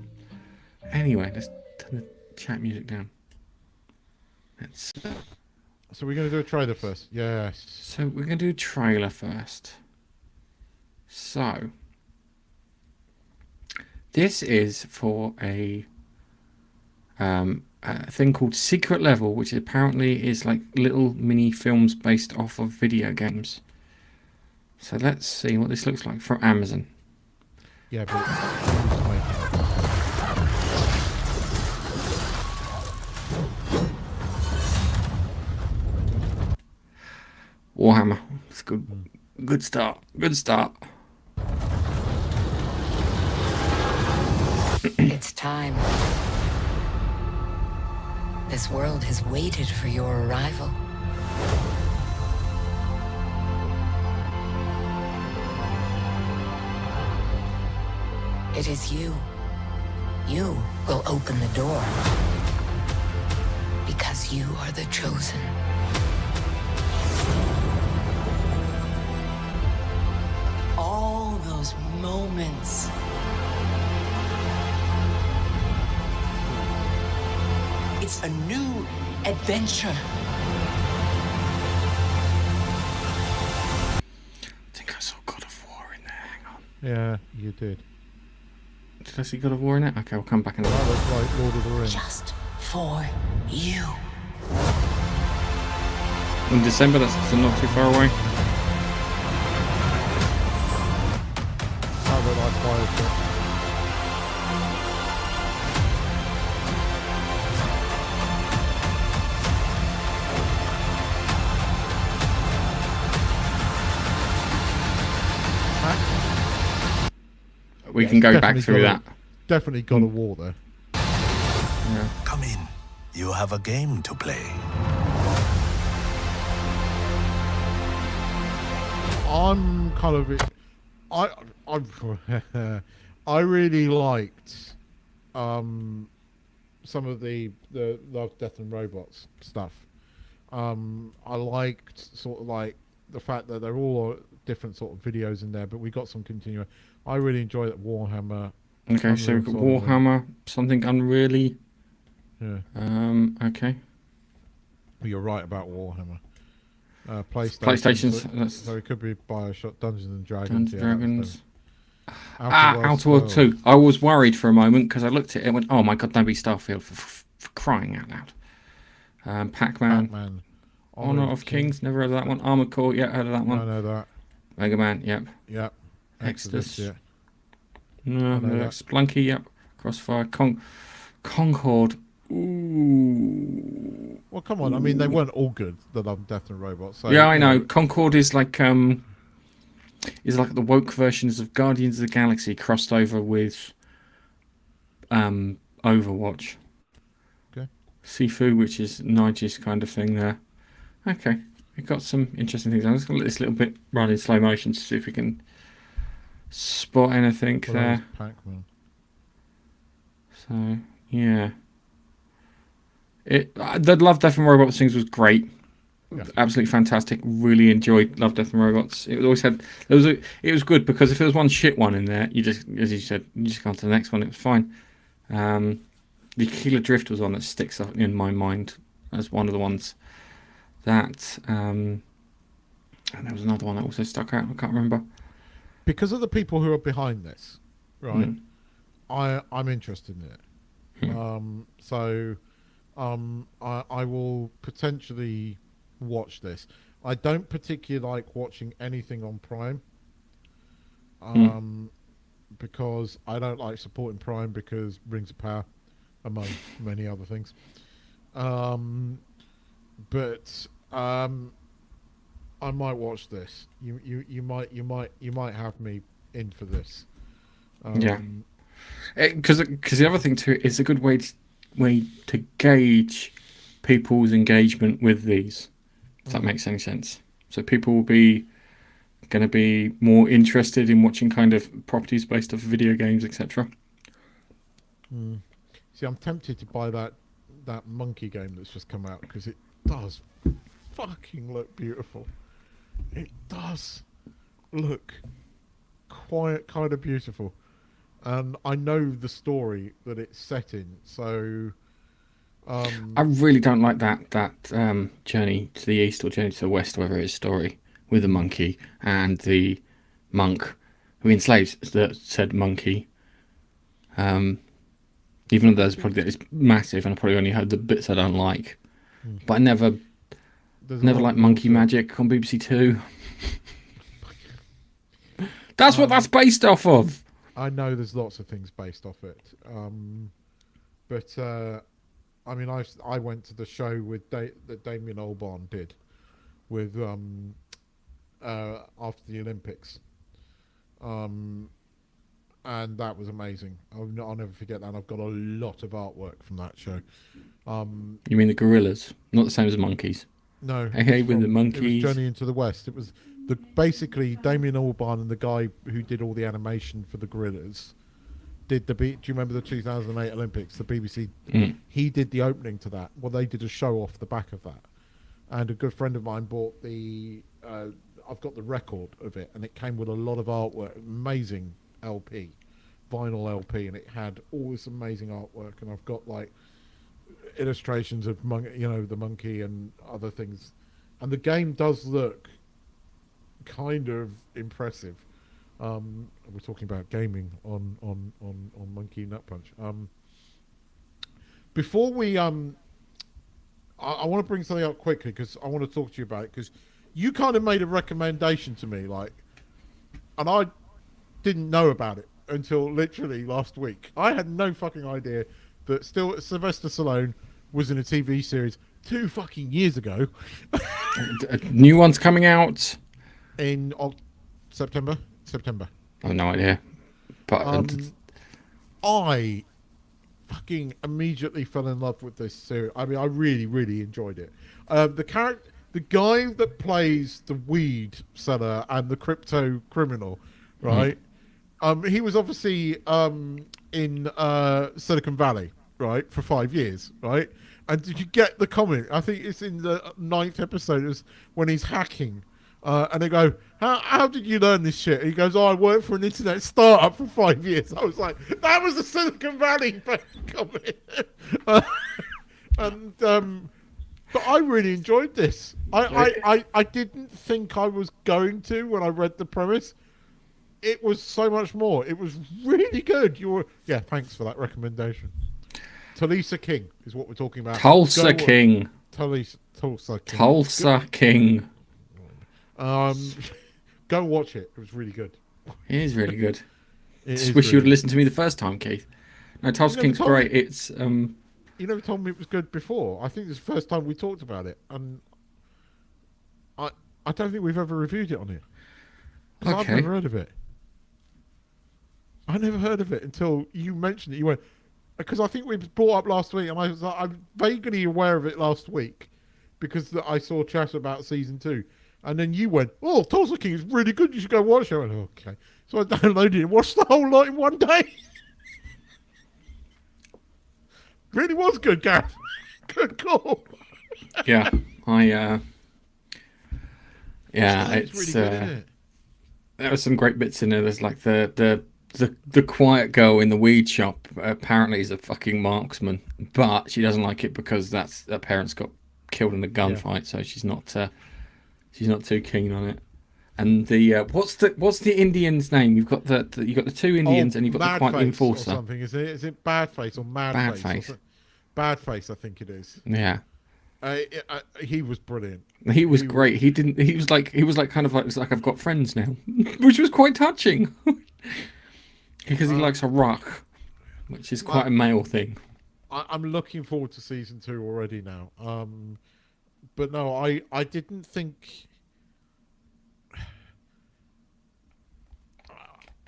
Anyway, let's turn the chat music down. So we're going to do a trailer first. Yes. So we're going to do a trailer first. So this is for a thing called Secret Level, which apparently is like little mini films based off of video games. So let's see what this looks like from Amazon. Yeah, but Warhammer. It's good. Good start. Good start. It's time. This world has waited for your arrival. It is you. You will open the door. Because you are the chosen. All those moments. It's a new adventure. I think I saw God of War in there. Hang on. yeah, you did. Did I see God of War in it? Okay, we'll come back in a That minute. looks like Lord of the Rings. Just for you. In December, that's not too far away. That looked like Bioshock. We can go back Definitely through got that. Definitely God of War there. Yeah. Come in. You have a game to play. I'm kind of I really liked some of the Love, Death and Robots stuff. I liked sort of like the fact that they're all different sort of videos in there, but we got some continuing. I really enjoyed that Warhammer. Okay, so we've got Warhammer, something unreally. Yeah. Okay. Well, you're right about Warhammer. PlayStation's. So it could be Bioshock, Dungeons and Dragons. Dungeons yeah, Dragons. Outer Worlds 2. I was worried for a moment because I looked at it and went, oh my god, don't be Starfield for crying out loud. Pac-Man. Pac-Man. Honor of Kings, never heard of that one. Armored Core, yeah, heard of that one. I know that. Mega Man, yep. Yep. Exodus. Yeah. No, know that. Splunky, yep. Crossfire. Concord. Ooh. Well, come on. I mean, they weren't all good. The Love, Death and Robots. So, Yeah, I know. Concord is like the woke versions of Guardians of the Galaxy crossed over with Overwatch. Okay. Sifu, which is Nigel's kind of thing there. Okay, we've got some interesting things. I'm just going to let this little bit run in slow motion to see if we can spot anything Well, that there. was Pac-Man. So, yeah. The Love, Death and Robots things was great. Yeah. Absolutely fantastic. Really enjoyed Love, Death and Robots. It always had it was good because if there was one shit one in there, you just, as you said, you just go on to the next one. It was fine. The Killer Drift was one that sticks up in my mind as one of the ones that and there was another one that also stuck out. I can't remember. Because of the people who are behind this, right? I'm interested in it. I will potentially watch this. I don't particularly like watching anything on Prime. Because I don't like supporting Prime because Rings of Power, among many other things. I might watch this. You might have me in for this. Yeah. Because the other thing too, it's a good way to gauge people's engagement with these, if that makes any sense. So people will be going to be more interested in watching kind of properties based off video games, etc. See, I'm tempted to buy that monkey game that's just come out because it does fucking look beautiful. It does look quite kind of beautiful. And I know the story that it's set in, so I really don't like that journey to the east or journey to the west, whatever it is, story with the monkey and the monk who enslaves the said monkey. Even though there's probably it's massive, and I probably only heard the bits I don't like, but I never liked Monkey Magic on BBC Two. That's what that's based off of. I know there's lots of things based off it, but I mean, I went to the show with that Damien Albarn did with after the Olympics, and that was amazing. I'll never forget that. And I've got a lot of artwork from that show. You mean the gorillas, not the same as the monkeys? No, Hey, with the monkeys. It was Journey into the West. It was basically Damien Albarn and the guy who did all the animation for the gorillas did do you remember the 2008 Olympics? The BBC, he did the opening to that. Well, they did a show off the back of that, and a good friend of mine bought the. I've got the record of it, and it came with a lot of artwork. Amazing LP, vinyl LP, and it had all this amazing artwork. And I've got like illustrations of the monkey and other things, and the game does look kind of impressive. We're talking about gaming on Monkey Nut Punch. Before we I want to bring something up quickly because I want to talk to you about it because you kind of made a recommendation to me, like, and I didn't know about it until literally last week. I had no fucking idea that Sylvester Stallone was in a TV series 2 fucking years ago. New one's coming out in September. I have no idea, but I fucking immediately fell in love with this series. I mean, I really, really enjoyed it. The guy that plays the weed seller and the crypto criminal, right? He was obviously in Silicon Valley, right, for 5 years, right? And did you get the comment? I think it's in the 9th episode, is when he's hacking. And they go, how did you learn this shit? He goes, I worked for an internet startup for 5 years. I was like, that was the Silicon Valley comment. But I really enjoyed this. I didn't think I was going to when I read the premise. It was so much more. It was really good. Thanks for that recommendation. Tulsa King is what we're talking about. Tulsa King. Tulsa King. Tulsa King. Go watch it. It was really good. It is really good. Just wish you would listened to me the first time, Keith. No, Tulsa King's great. It's you never told me it was good before. I think this is the first time we talked about it, and I don't think we've ever reviewed it on here. Okay. I've never heard of it. I never heard of it until you mentioned it. You went, because I think we brought up last week, and I was like, I'm vaguely aware of it last week because I saw chat about season 2, and then you went, "Oh, Tulsa King is really good. You should go watch it." I went, "Okay." So I downloaded it and watched the whole lot in one day. Really was good, Gareth. Good call. Yeah, yeah, It's really good, isn't it? there are some great bits in there. There's like the quiet girl in the weed shop. Apparently, is a fucking marksman, but she doesn't like it because her parents got killed in a gunfight, so she's not too keen on it. And the what's the Indian's name? You've got the 2 Indians, and you've got the quiet enforcer. Or something. Is it Badface or Madface? Badface. Badface, I think it is. Yeah. He was brilliant. He was great. He was like kind of like, it's like I've got friends now, which was quite touching because he likes a rock, which is quite a male thing. I'm looking forward to season 2 already now. But no, I didn't think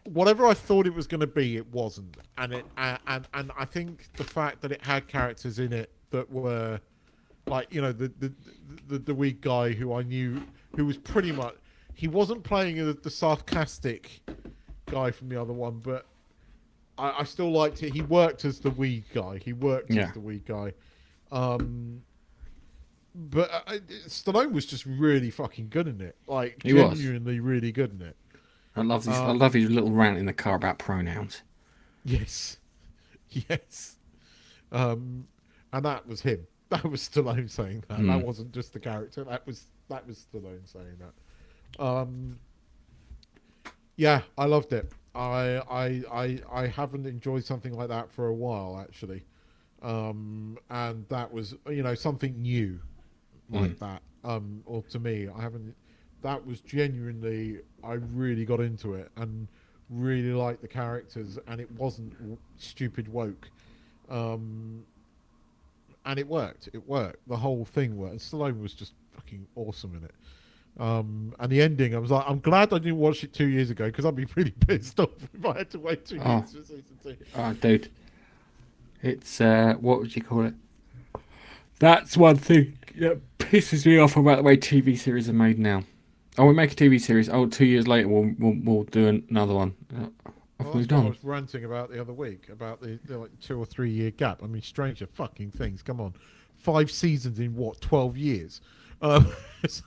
whatever I thought it was going to be, it wasn't, and I think the fact that it had characters in it that were like, you know, the weak guy who I knew, who was pretty much, he wasn't playing the sarcastic guy from the other one, but I still liked it. He worked as the weed guy. But Stallone was just really fucking good in it. Like, genuinely really good in it. I love this. I love his little rant in the car about pronouns. Yes. And that was him. That was Stallone saying that. That wasn't just the character. That was Stallone saying that. Yeah, I loved it. I haven't enjoyed something like that for a while, actually. And that was, you know, something new like that. Or to me, I haven't. That was genuinely, I really got into it and really liked the characters, and it wasn't stupid woke. And it worked. The whole thing worked. And Stallone was just fucking awesome in it. And the ending, I was like, I'm glad I didn't watch it 2 years ago, because I'd be pretty pissed off if I had to wait 2 years for season 2. Oh, dude. It's, what would you call it? That's one thing that pisses me off about the way TV series are made now. Oh, we make a TV series. Oh, 2 years later, we'll do another one. I've moved on. I was ranting about the other week about the like 2 or 3 year gap. I mean, Stranger fucking Things. Come on, 5 seasons in what, 12 years? It's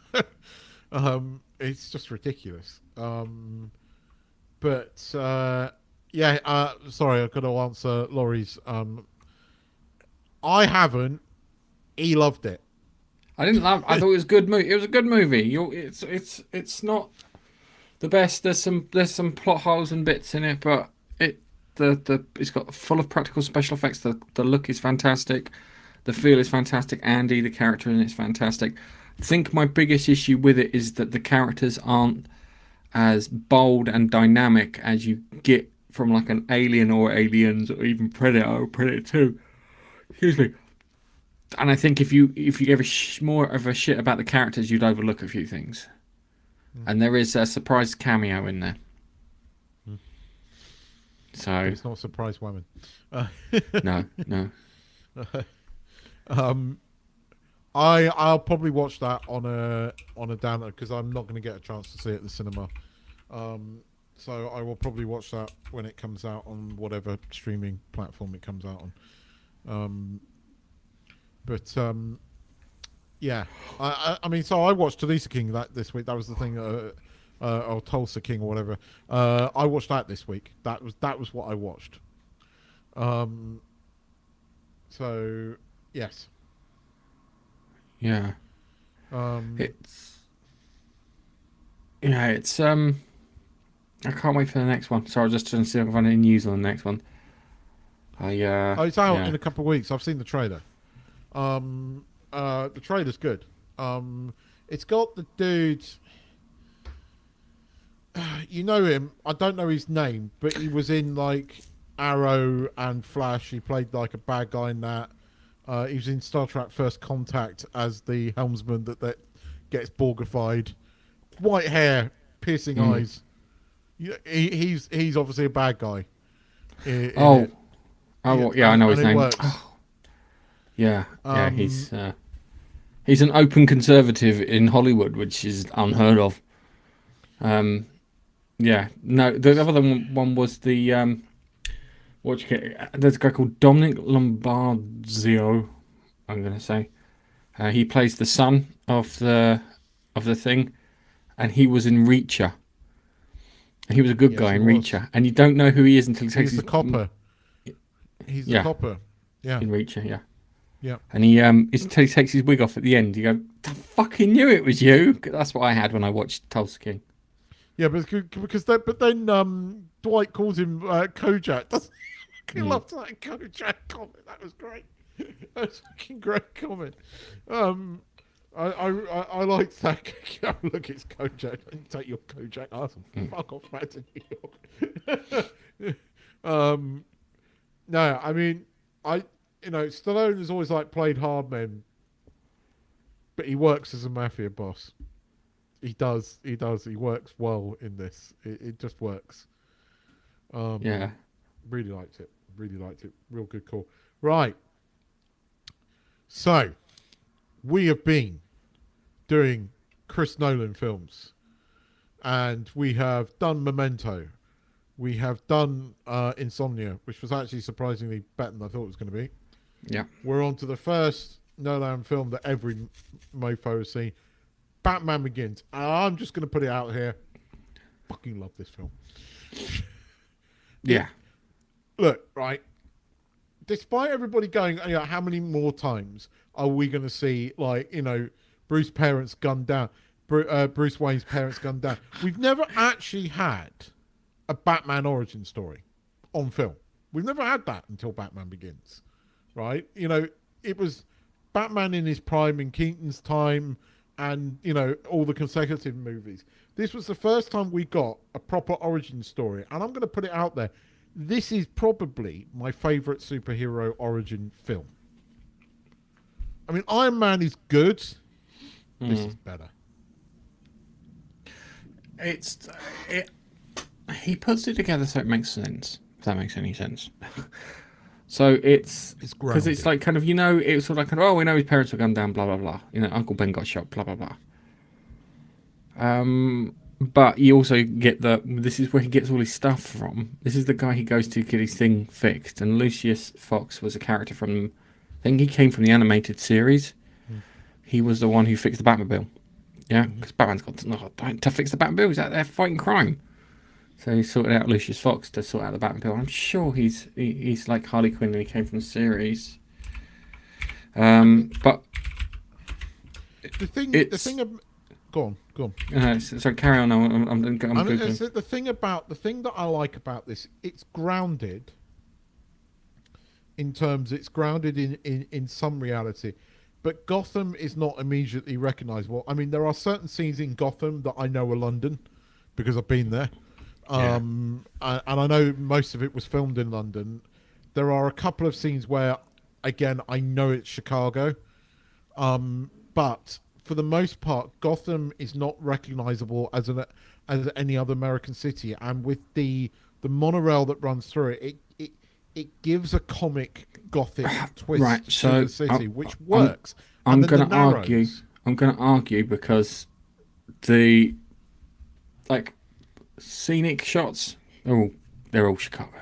just ridiculous. But yeah. Sorry, I've got to answer Laurie's. I haven't. He loved it. I didn't love. I thought it was a good movie. It was a good movie. It's not the best. There's some plot holes and bits in it, but it's got full of practical special effects. The look is fantastic. The feel is fantastic. Andy, the character in it's fantastic. I think my biggest issue with it is that the characters aren't as bold and dynamic as you get from like an Alien or Aliens or even Predator or Predator 2. Excuse me. And I think if you gave more of a shit about the characters, you'd overlook a few things. And there is a surprise cameo in there. So it's not surprise women. No. I'll probably watch that on a download, because I'm not going to get a chance to see it at the cinema. So I will probably watch that when it comes out on whatever streaming platform it comes out on. But yeah, I mean, so I watched Tulsa King this week. That was the thing, or Tulsa King or whatever. I watched that this week. That was what I watched. So yes. Yeah. It's I can't wait for the next one. So I was just trying to see if I can find any news on the next one. It's out in a couple of weeks. I've seen the trailer. The trailer's good. It's got the dude. You know him. I don't know his name, but he was in like Arrow and Flash. He played like a bad guy in that. He was in Star Trek First Contact as the helmsman that gets Borgified. White hair, piercing eyes. He's obviously a bad guy. Oh, well, yeah, I know his and it name. works. Oh, yeah, he's an open conservative in Hollywood, which is unheard of. Yeah, no, the other one was the there's a guy called Dominic Lombardozio. I'm gonna say he plays the son of the thing, and he was in Reacher. He was a good guy in Reacher, and you don't know who he is until he takes He's the copper. He's the copper. Yeah. In Reacher, yeah. Yeah. And he takes his wig off at the end. You go, I fucking knew it was you. That's what I had when I watched Tulsa King. Yeah, but then Dwight calls him Kojak. Doesn't he? I loved that Kojak comment. That was great. That was a fucking great comment. I like that. Look, it's Kojak. And take your Kojak ass and fuck off back to New York. No, I mean, Stallone has always played hard men, but he works as a mafia boss. He does. He works well in this. It just works. Yeah. Really liked it. Real good call. Right. So, we have been doing Chris Nolan films, and we have done Memento. We have done Insomnia, which was actually surprisingly better than I thought it was going to be. Yeah. We're on to the first Nolan film that every mofo has seen, Batman Begins. And I'm just going to put it out here. Fucking love this film. Yeah. Look, right. Despite everybody going, how many more times are we going to see, Bruce parents gunned down, Bruce Wayne's parents gunned down? We've never actually had a Batman origin story on film. We've never had that until Batman Begins, right? It was Batman in his prime in Keaton's time and, all the consecutive movies. This was the first time we got a proper origin story. And I'm going to put it out there. This is probably my favourite superhero origin film. I mean, Iron Man is good. This is better. He puts it together so it makes sense. If that makes any sense. So it's because it's like kind of it's sort of like we know his parents were gunned down, blah blah blah. Uncle Ben got shot, blah blah blah. But you also get this is where he gets all his stuff from. This is the guy he goes to get his thing fixed. And Lucius Fox was a character from, I think he came from the animated series. He was the one who fixed the Batmobile. Yeah, because Batman's got to fix the Batmobile. He's out there fighting crime. So he sorted out Lucius Fox to sort out the Batmobile. I'm sure he's like Harley Quinn and he came from the series. But the thing go on. So carry on. I'm Googling. The thing that I like about this, it's grounded in some reality, but Gotham is not immediately recognizable. I mean, there are certain scenes in Gotham that I know are London because I've been there. And I know most of it was filmed in London. There are a couple of scenes where, again, I know it's Chicago. But for the most part, Gotham is not recognizable as any other American city. And with the monorail that runs through it gives a comic Gothic twist to the city, which works. I'm going to argue because the scenic shots, they're all Chicago.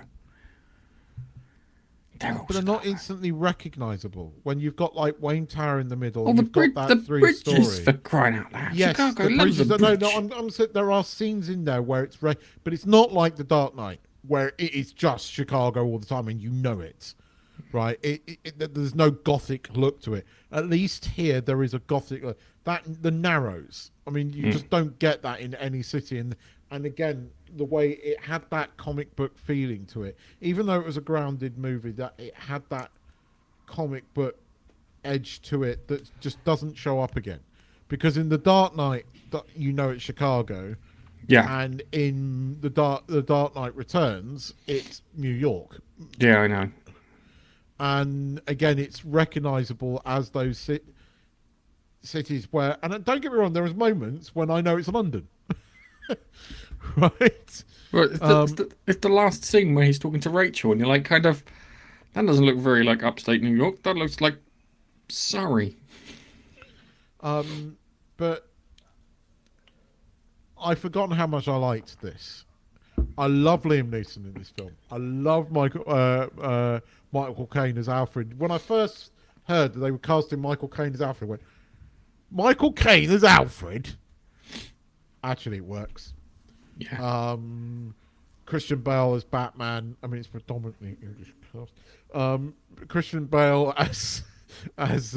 But they're not instantly recognizable when you've got Wayne Tower in the middle. Oh, You've got that three-story. For crying out loud! Yes, Chicago the loves bridges. a bridge. I'm saying there are scenes in there where it's but it's not like The Dark Knight where it is just Chicago all the time and you know it, right? There's no Gothic look to it. At least here there is a Gothic look. The Narrows. I mean, you just don't get that in any city. And again, the way it had that comic book feeling to it, even though it was a grounded movie, that it had that comic book edge to it that just doesn't show up again. Because in The Dark Knight, it's Chicago. Yeah. And in The Dark Knight Returns, it's New York. Yeah, I know. And again, it's recognizable as those cities where, and don't get me wrong, there is moments when I know it's London. Right? Well, it's the last scene where he's talking to Rachel, and you're like, kind of, That doesn't look very like upstate New York. That looks like Surrey. But I've forgotten how much I liked this. I love Liam Neeson in this film. I love Michael Caine as Alfred. When I first heard that they were casting Michael Caine as Alfred, I went, Michael Caine as Alfred? Actually, it works. Yeah. Christian Bale as Batman. I mean, it's predominantly English cast. Christian Bale as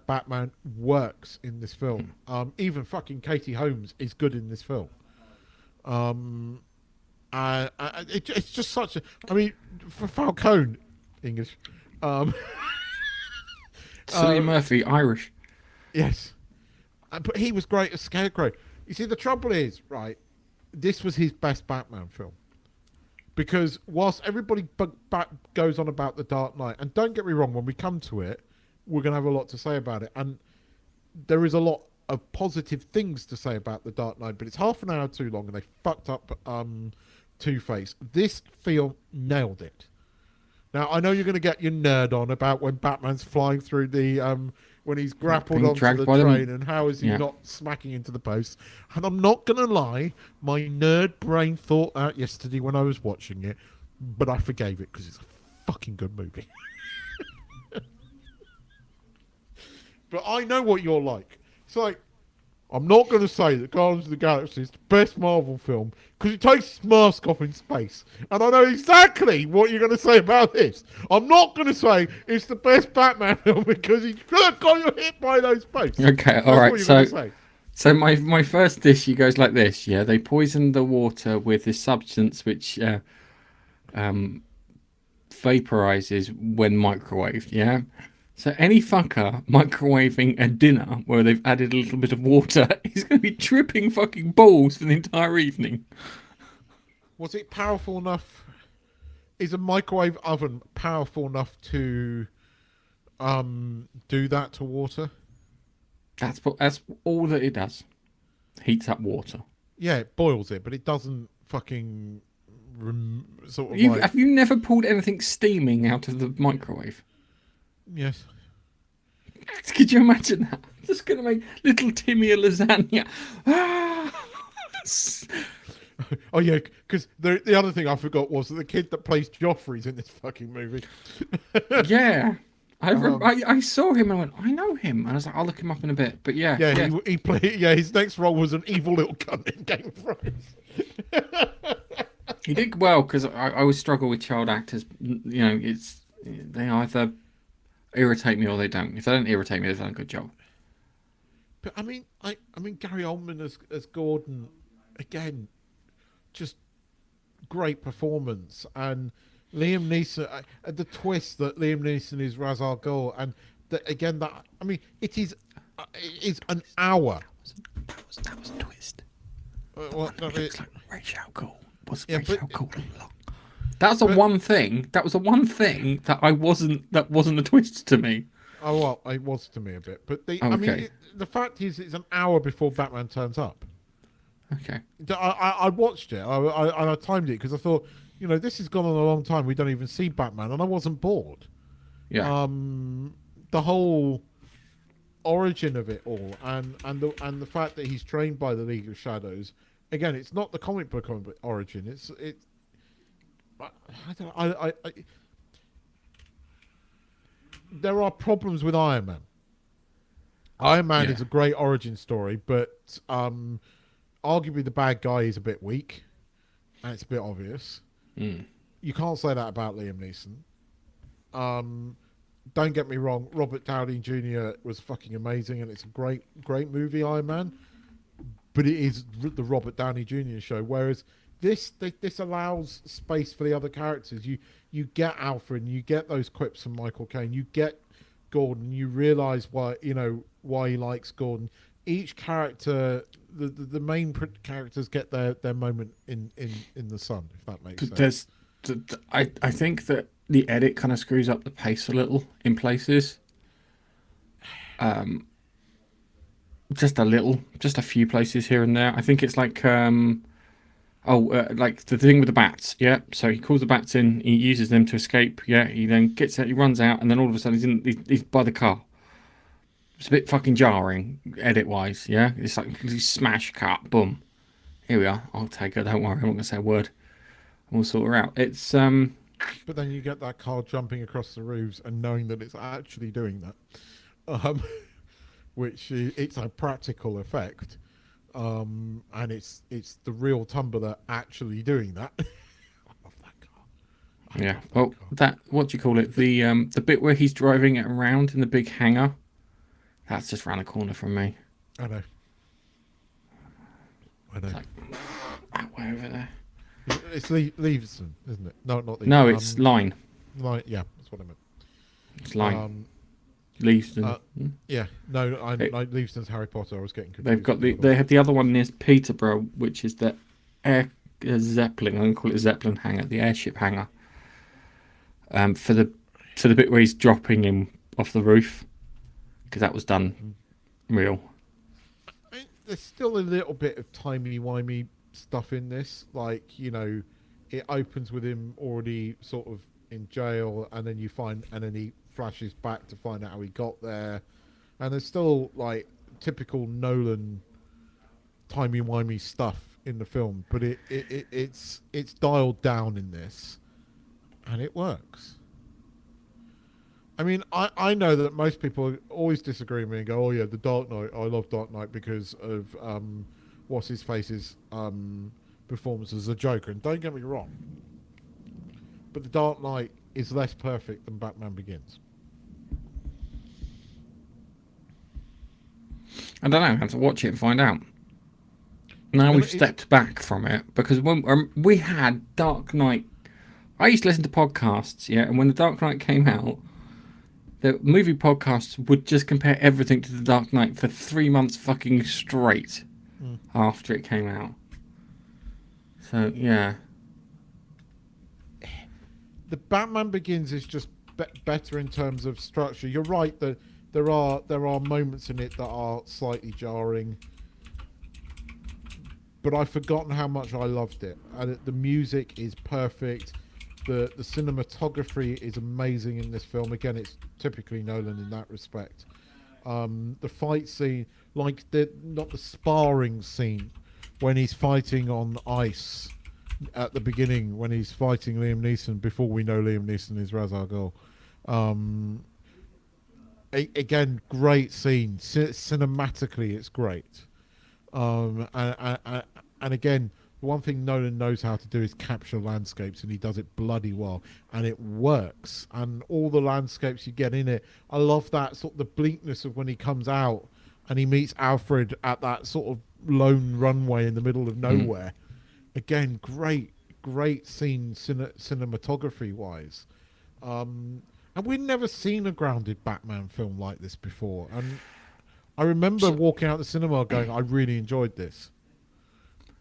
Batman works in this film. Even fucking Katie Holmes is good in this film. It's just such a. I mean, for Falcone, English. Cillian Murphy, Irish. Yes, but he was great as Scarecrow. You see, the trouble is, right? This was his best Batman film. Because whilst everybody goes on about The Dark Knight, and don't get me wrong, when we come to it, we're going to have a lot to say about it. And there is a lot of positive things to say about The Dark Knight, but it's half an hour too long, and they fucked up Two-Face. This film nailed it. Now, I know you're going to get your nerd on about when Batman's flying through the... when he's grappled onto the train, and how is he not smacking into the post. And I'm not going to lie, my nerd brain thought that yesterday when I was watching it, but I forgave it because it's a fucking good movie. But I know what you're like. It's like, I'm not going to say that Guardians of the Galaxy is the best Marvel film because it takes its mask off in space. And I know exactly what you're going to say about this. I'm not going to say it's the best Batman film because he got you hit by those posts. Okay, all right. So my first issue goes like this. Yeah, they poisoned the water with this substance which vaporizes when microwaved. Yeah. So any fucker microwaving a dinner where they've added a little bit of water is going to be tripping fucking balls for the entire evening. Was it powerful enough? Is a microwave oven powerful enough to do that to water? That's all that it does. Heats up water. Yeah, it boils it, but it doesn't fucking Have you never pulled anything steaming out of the microwave? Yes. Could you imagine that? Just gonna make little Timmy a lasagna. Oh yeah, because the other thing I forgot was that the kid that plays Joffrey's in this fucking movie. Yeah, I saw him and I went, I know him. And I was like, I'll look him up in a bit. But yeah. He played. Yeah, his next role was an evil little cunt in Game of Thrones. He did well because I always struggle with child actors. You know, they either irritate me or they don't. If they don't irritate me, they've done a good job. But I mean Gary Oldman as Gordon, again, just great performance, and Liam Neeson, the twist that Liam Neeson is Ra's al Ghul, and it is an hour. That was a twist. It looks like Ra's al Ghul. Was Ra's al Ghul long? That was the one thing. That was the one thing that That wasn't a twist to me. Oh well, it was to me a bit. But the fact is, it's an hour before Batman turns up. Okay. I watched it. I timed it because I thought, this has gone on a long time. We don't even see Batman, and I wasn't bored. Yeah. The whole origin of it all, and the fact that he's trained by the League of Shadows. Again, it's not the comic book origin. It's. There are problems with Iron Man. Iron Man is a great origin story, but arguably the bad guy is a bit weak, and it's a bit obvious. You can't say that about Liam Neeson. Don't get me wrong, Robert Downey Jr. was fucking amazing, and it's a great movie, Iron Man. But it is the Robert Downey Jr. show, whereas this allows space for the other characters. You get Alfred, and you get those quips from Michael Caine. You get Gordon. You realise why he likes Gordon. Each character, the main characters get their moment in the sun, if that makes sense. I think that the edit kind of screws up the pace a little in places. Just a few places here and there. I think it's like Like the thing with the bats, yeah. So he calls the bats in, he uses them to escape, yeah. He then gets out, he runs out, and then all of a sudden he's by the car. It's a bit fucking jarring, edit-wise, yeah. It's like smash cut, boom. Here we are. I'll take it. Don't worry, I'm not gonna say a word. We'll sort her out. It's But then you get that car jumping across the roofs and knowing that it's actually doing that, which it's a practical effect, and it's the real tumbler actually doing that. I love that car. yeah. Oh, that, what do you call it? The bit where he's driving it around in the big hangar. That's just round the corner from me. I know. It's like that way over there. It's Leavesden, isn't it? No, not Leavesden. No, it's Line. Line. Yeah, that's what I meant. It's Line. Leavesden. Yeah, no, Leavesden's Harry Potter. I was getting confused. They've got they had the other one near Peterborough, which is the air Zeppelin. I'm gonna call it a Zeppelin hangar, the airship hangar. For the bit where he's dropping him off the roof, because that was done real. There's still a little bit of timey-wimey stuff in this, like, it opens with him already sort of in jail, and then he flashes back to find out how he got there, and there's still like typical Nolan timey-wimey stuff in the film, but it's dialed down in this, and it works. I mean, I know that most people always disagree with me and go, oh yeah, The Dark Knight, I love Dark Knight because of what's his face's performance as a Joker, and don't get me wrong, but The Dark Knight is less perfect than Batman Begins. I don't know. I have to watch it and find out. Now we've stepped back from it, because when we had Dark Knight, I used to listen to podcasts, yeah, and when The Dark Knight came out, the movie podcasts would just compare everything to The Dark Knight for 3 months fucking straight after it came out. So, yeah. The Batman Begins is just better in terms of structure. You're right that there are moments in it that are slightly jarring, but I've forgotten how much I loved it. And the music is perfect. The cinematography is amazing in this film. Again, it's typically Nolan in that respect. The fight scene, like not the sparring scene when he's fighting on ice at the beginning, when he's fighting Liam Neeson before we know Liam Neeson is Ra's al Ghul. Again, great scene. Cinematically, it's great. And again, the one thing Nolan knows how to do is capture landscapes, and he does it bloody well, and it works. And all the landscapes you get in it, I love that sort of the bleakness of when he comes out and he meets Alfred at that sort of lone runway in the middle of nowhere. Again, great scene cinematography wise. And we'd never seen a grounded Batman film like this before. And I remember walking out the cinema going, I really enjoyed this.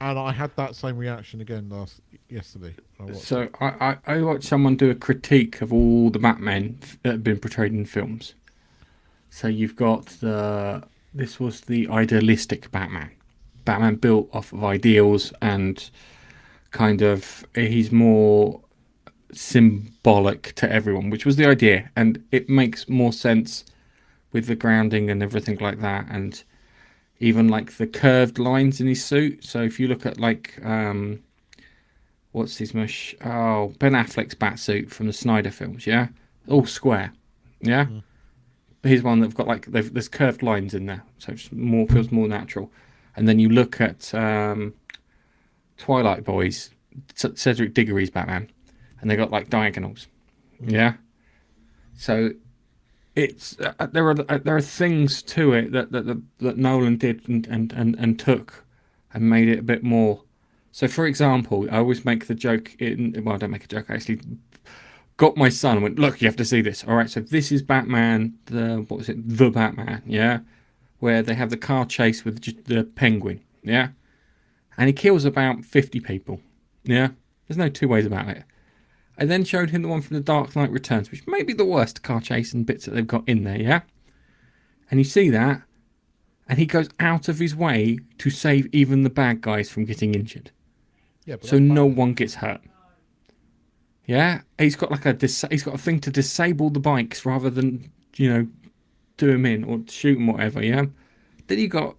And I had that same reaction again yesterday. I watched someone do a critique of all the Batmen that have been portrayed in films. So you've got this was the idealistic Batman. Batman built off of ideals, and kind of he's more symbolic to everyone, which was the idea, and it makes more sense with the grounding and everything like that, and even like the curved lines in his suit. So if you look at like what's his Ben Affleck's Batsuit from the Snyder films, yeah, all square, yeah. Here's one that've got like there's curved lines in there, so it feels more natural. And then you look at Twilight Boys, Cedric Diggory's Batman, and they got like diagonals, yeah. So it's there are things to it that Nolan did and took and made it a bit more. So for example, I always make the joke I don't make a joke. I actually got my son and went, look, you have to see this. All right, so this is Batman, the Batman, yeah, where they have the car chase with the Penguin, yeah, and he kills about 50 people, yeah. There's no two ways about it. I then showed him the one from The Dark Knight Returns, which may be the worst car chase and bits that they've got in there, yeah? And you see that, and he goes out of his way to save even the bad guys from getting injured. Yeah, but so that's no Batman. one gets hurt. Yeah, he's got like he's got a thing to disable the bikes rather than do him in or shoot him, whatever. Yeah. Then you got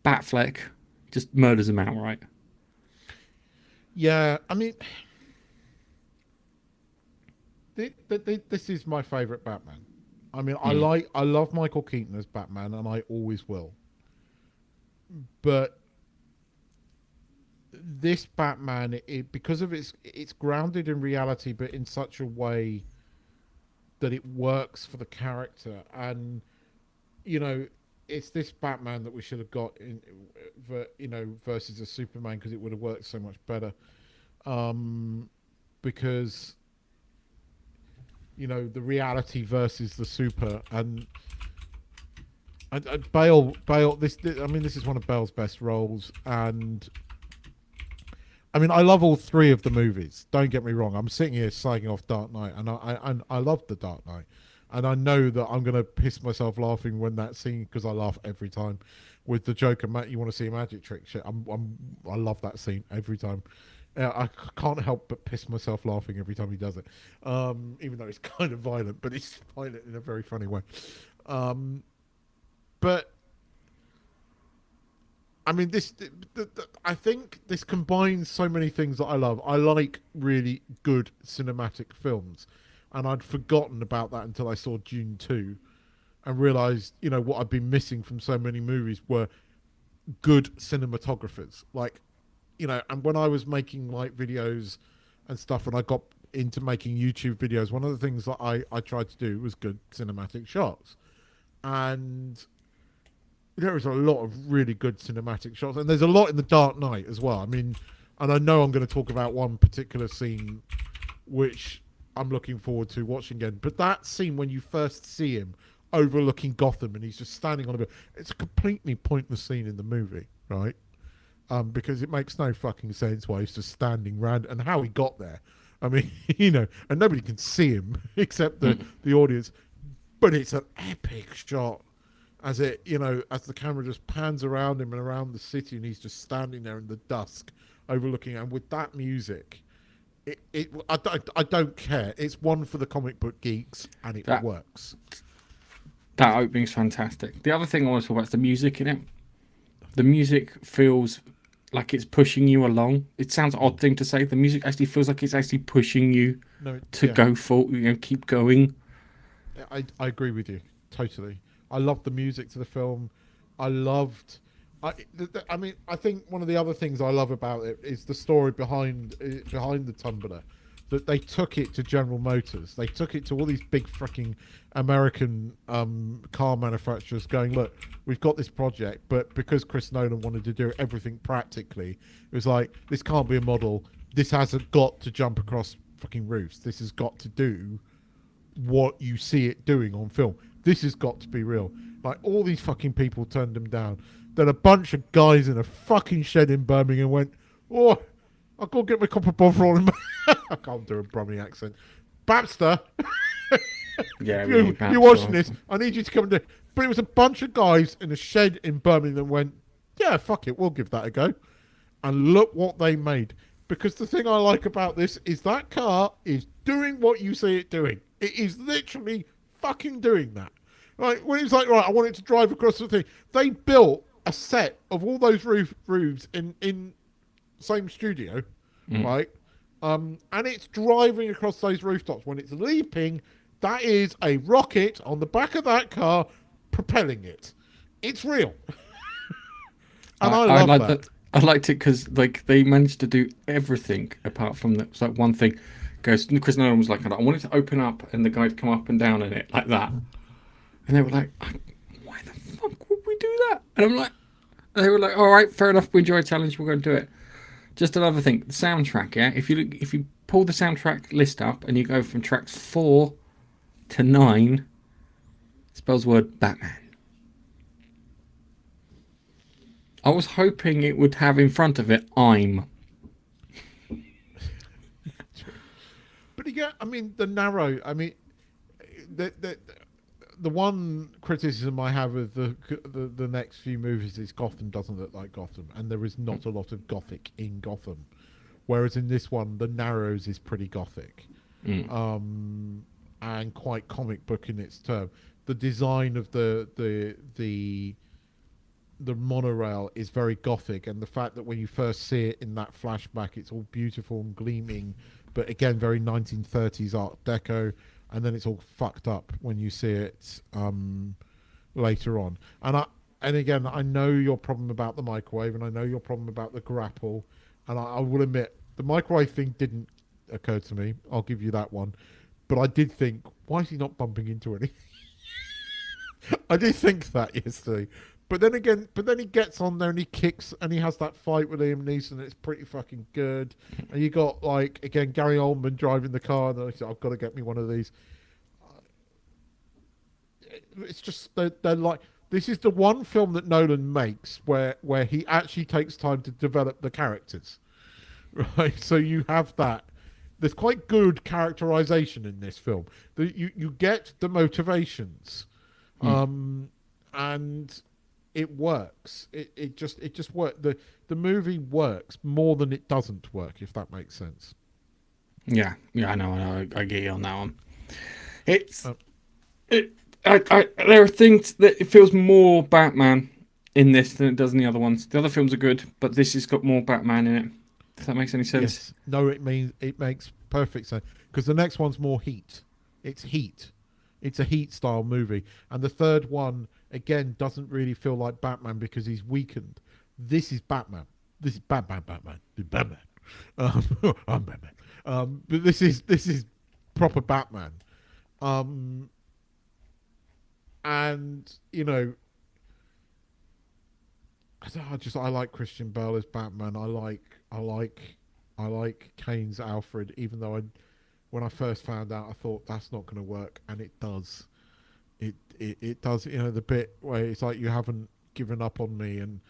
Batfleck, just murders him outright. Yeah, I mean, this is my favorite Batman. I mean, I love Michael Keaton as Batman, and I always will. But this Batman, because of it's grounded in reality, but in such a way that it works for the character, and it's this Batman that we should have got in, versus a Superman, because it would have worked so much better. Because the reality versus the super, and Bale. This is one of Bale's best roles, and I mean, I love all three of the movies. Don't get me wrong. I'm sitting here slagging off Dark Knight, and I love the Dark Knight, and I know that I'm gonna piss myself laughing when that scene, because I laugh every time with the Joker. You want to see a magic trick? Shit, I love that scene every time. I can't help but piss myself laughing every time he does it, even though it's kind of violent, but it's violent in a very funny way. But I mean, I think this combines so many things that I love. I like really good cinematic films, and I'd forgotten about that until I saw Dune 2 and realised, what I'd been missing from so many movies were good cinematographers. Like, and when I was making videos and stuff, and I got into making YouTube videos, one of the things that I tried to do was good cinematic shots. And there is a lot of really good cinematic shots, and there's a lot in The Dark Knight as well. I mean, and I know I'm going to talk about one particular scene which I'm looking forward to watching again, but that scene when you first see him overlooking Gotham and he's just standing on a bit, it's a completely pointless scene in the movie, right? Because it makes no fucking sense why he's just standing around, and how he got there. I mean, and nobody can see him except the audience, but it's an epic shot as as the camera just pans around him and around the city, and he's just standing there in the dusk overlooking, and with that music, I don't care. It's one for the comic book geeks, and it works. That opening's fantastic. The other thing I want to talk about is the music in it. The music feels like it's pushing you along. It sounds an odd thing to say. The music actually feels like it's actually pushing you to go for, keep going. I agree with you totally. I loved the music to the film. I think one of the other things I love about it is the story behind the Tumbler. That they took it to General Motors. They took it to all these big fucking American car manufacturers, going, look, we've got this project, but because Chris Nolan wanted to do everything practically, it was like, this can't be a model. This hasn't got to jump across fucking roofs. This has got to do what you see it doing on film. This has got to be real. Like, all these fucking people turned him down. Then a bunch of guys in a fucking shed in Birmingham went, oh, I'll go get my cup of bother on him. I can't do a Brummy accent. Babster, Yeah, you're watching this. I need you to come and do it. But it was a bunch of guys in a shed in Birmingham that went, yeah, fuck it, we'll give that a go. And look what they made. Because the thing I like about this is that car is doing what you see it doing. It is literally fucking doing that. Like, when it's like, right, I want it to drive across the thing. They built a set of all those roofs in same studio, right? And it's driving across those rooftops. When it's leaping, that is a rocket on the back of that car propelling it. It's real. And I love that. I liked it because they managed to do everything apart from that. It's like one thing goes. Chris Nolan was like, I wanted to open up and the guy to come up and down in it like that, and they were like, why the fuck would we do that? And I'm like, they were like, all right, fair enough. We enjoy a challenge. We're going to do it. Just another thing, the soundtrack. Yeah, if you pull the soundtrack list up and you go from tracks 4 to 9, it spells the word Batman. I was hoping it would have in front of it I'm. But again, I mean, the one criticism I have of the next few movies is Gotham doesn't look like Gotham, and there is not a lot of Gothic in Gotham. whereas in this one, the Narrows is pretty gothic, Mm. and quite comic book in its term. The design of the monorail is very gothic, and the fact that when you first see it in that flashback, it's all beautiful and gleaming, but again, very 1930s Art Deco, and then it's all fucked up when you see it later on. And again, I know your problem about the microwave, and I know your problem about the grapple, and I will admit, the microwave thing didn't occur to me. I'll give you that one. But I did think, why is he not bumping into anything? I did think that yesterday. But then he gets on there and he kicks, and he has that fight with Liam Neeson, and it's pretty fucking good. And you got, like, again, Gary Oldman driving the car, and I said, I've got to get me one of these. It's just, they're like, this is the one film that Nolan makes where he actually takes time to develop the characters. Right? So you have that. There's quite good characterization in this film. You get the motivations. And it works. It just works. The movie works more than it doesn't work, if that makes sense. Yeah, I know. I get you on that one. There are things that it feels more Batman in this than it does in the other ones. The other films are good, but this has got more Batman in it. If that makes any sense. Yes. No, it makes perfect sense, because the next one's more Heat. It's Heat. It's a Heat style movie, and the third one again doesn't really feel like Batman because he's weakened. This is Batman. This is Batman. This is Batman. I'm Batman. But this is proper Batman. And you know, I like Christian Bale as Batman. I like Kane's Alfred, even though when I first found out, I thought that's not going to work, and it does. It does. You know, the bit where it's like, you haven't given up on me, and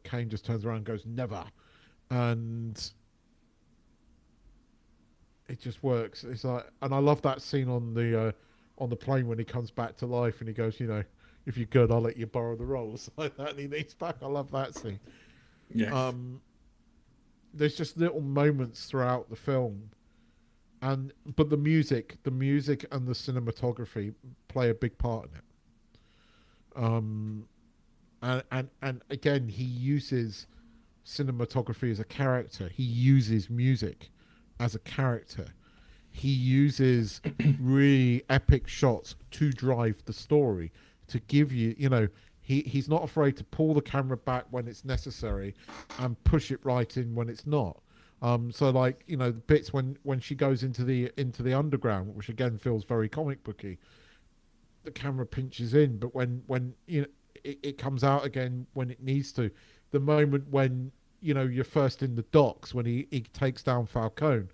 Kane just turns around and goes, never, and it just works. It's like, and I love that scene on the plane when he comes back to life, and he goes, you know, if you're good, I'll let you borrow the rolls, like that, and he leans back. I love that scene. Yes. There's just little moments throughout the film, but the music and the cinematography play a big part in it. And again, he uses cinematography as a character. He uses music as a character. He uses really epic shots to drive the story, to give you, you know, he's not afraid to pull the camera back when it's necessary and push it right in when it's not. So like, you know, the bits when she goes into the underground, which again feels very comic booky, the camera pinches in, but when you know, it comes out again when it needs to. The moment when, you know, you're first in the docks, when he takes down Falcone,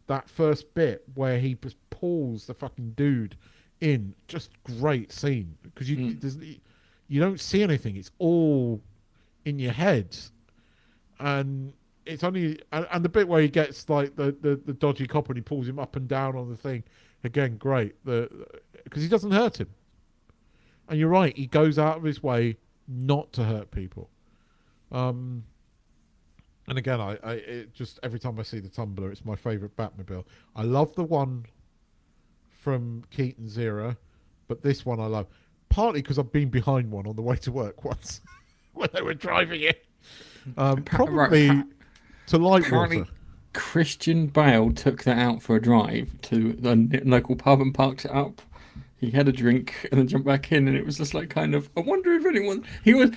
that first bit where he just pulls the fucking dude in, just great scene, because you don't see anything. It's all in your head. And it's only... And the bit where he gets, like, the dodgy cop and he pulls him up and down on the thing. Again, great. Because he doesn't hurt him. And you're right. He goes out of his way not to hurt people. And again, it just... Every time I see the Tumbler, it's my favourite Batmobile. I love the one from Keaton's era, but this one I love. Partly because I've been behind one on the way to work once when they were driving it. Probably to Lightwater. Christian Bale took that out for a drive to the local pub and parked it up. He had a drink and then jumped back in, and it was just like, kind of, I wonder if anyone... He was...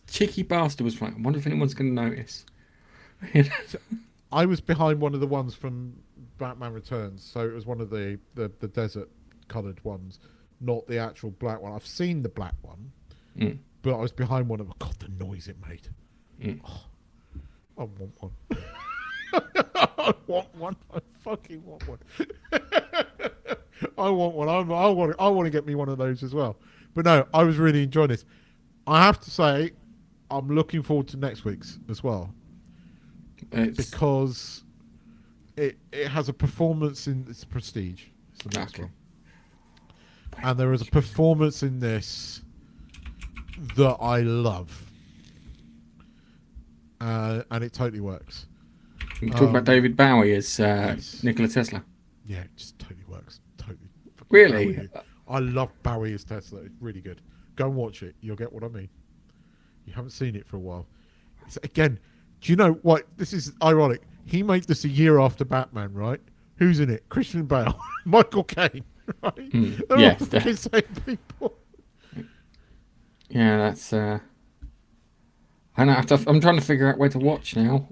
Cheeky bastard was like, I wonder if anyone's going to notice. I was behind one of the ones from Batman Returns, so it was one of the desert-coloured ones. Not the actual black one. I've seen the black one, but I was behind one of them. God, the noise it made. Oh, I want one. I want one. I fucking want one. I want one. I want to get me one of those as well. But no, I was really enjoying this. I have to say, I'm looking forward to next week's as well. Because it has a performance in its Prestige. It's the next one. And there is a performance in this that I love. And it totally works. You talk about David Bowie as yes. Nikola Tesla. Yeah, it just totally works. Totally. fucking Really? Bowie. I love Bowie as Tesla. It's really good. Go and watch it. You'll get what I mean. You haven't seen it for a while. Again, do you know what? This is ironic. He made this a year after Batman, right? Who's in it? Christian Bale, Michael Caine, right? They're all the same people. Yeah, that's. I know. I'm trying to figure out where to watch now.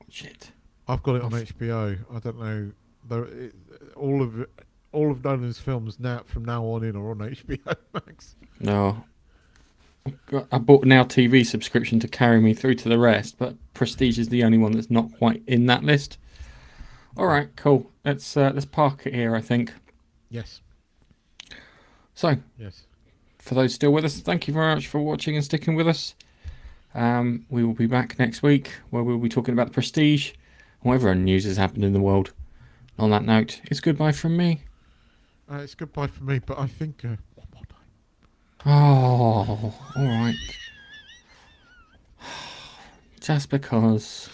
Shit. I've got it on HBO. I don't know. All of Nolan's films now from now on in are on HBO Max. No. I bought a Now TV subscription to carry me through to the rest, but Prestige is the only one that's not quite in that list. All right, cool. Let's park it here, I think. Yes. So, yes. For those still with us, thank you very much for watching and sticking with us. We will be back next week where we'll be talking about the Prestige, whatever news has happened in the world. On that note, it's goodbye from me. It's goodbye from me, but I think one more time. Oh, all right. Just because.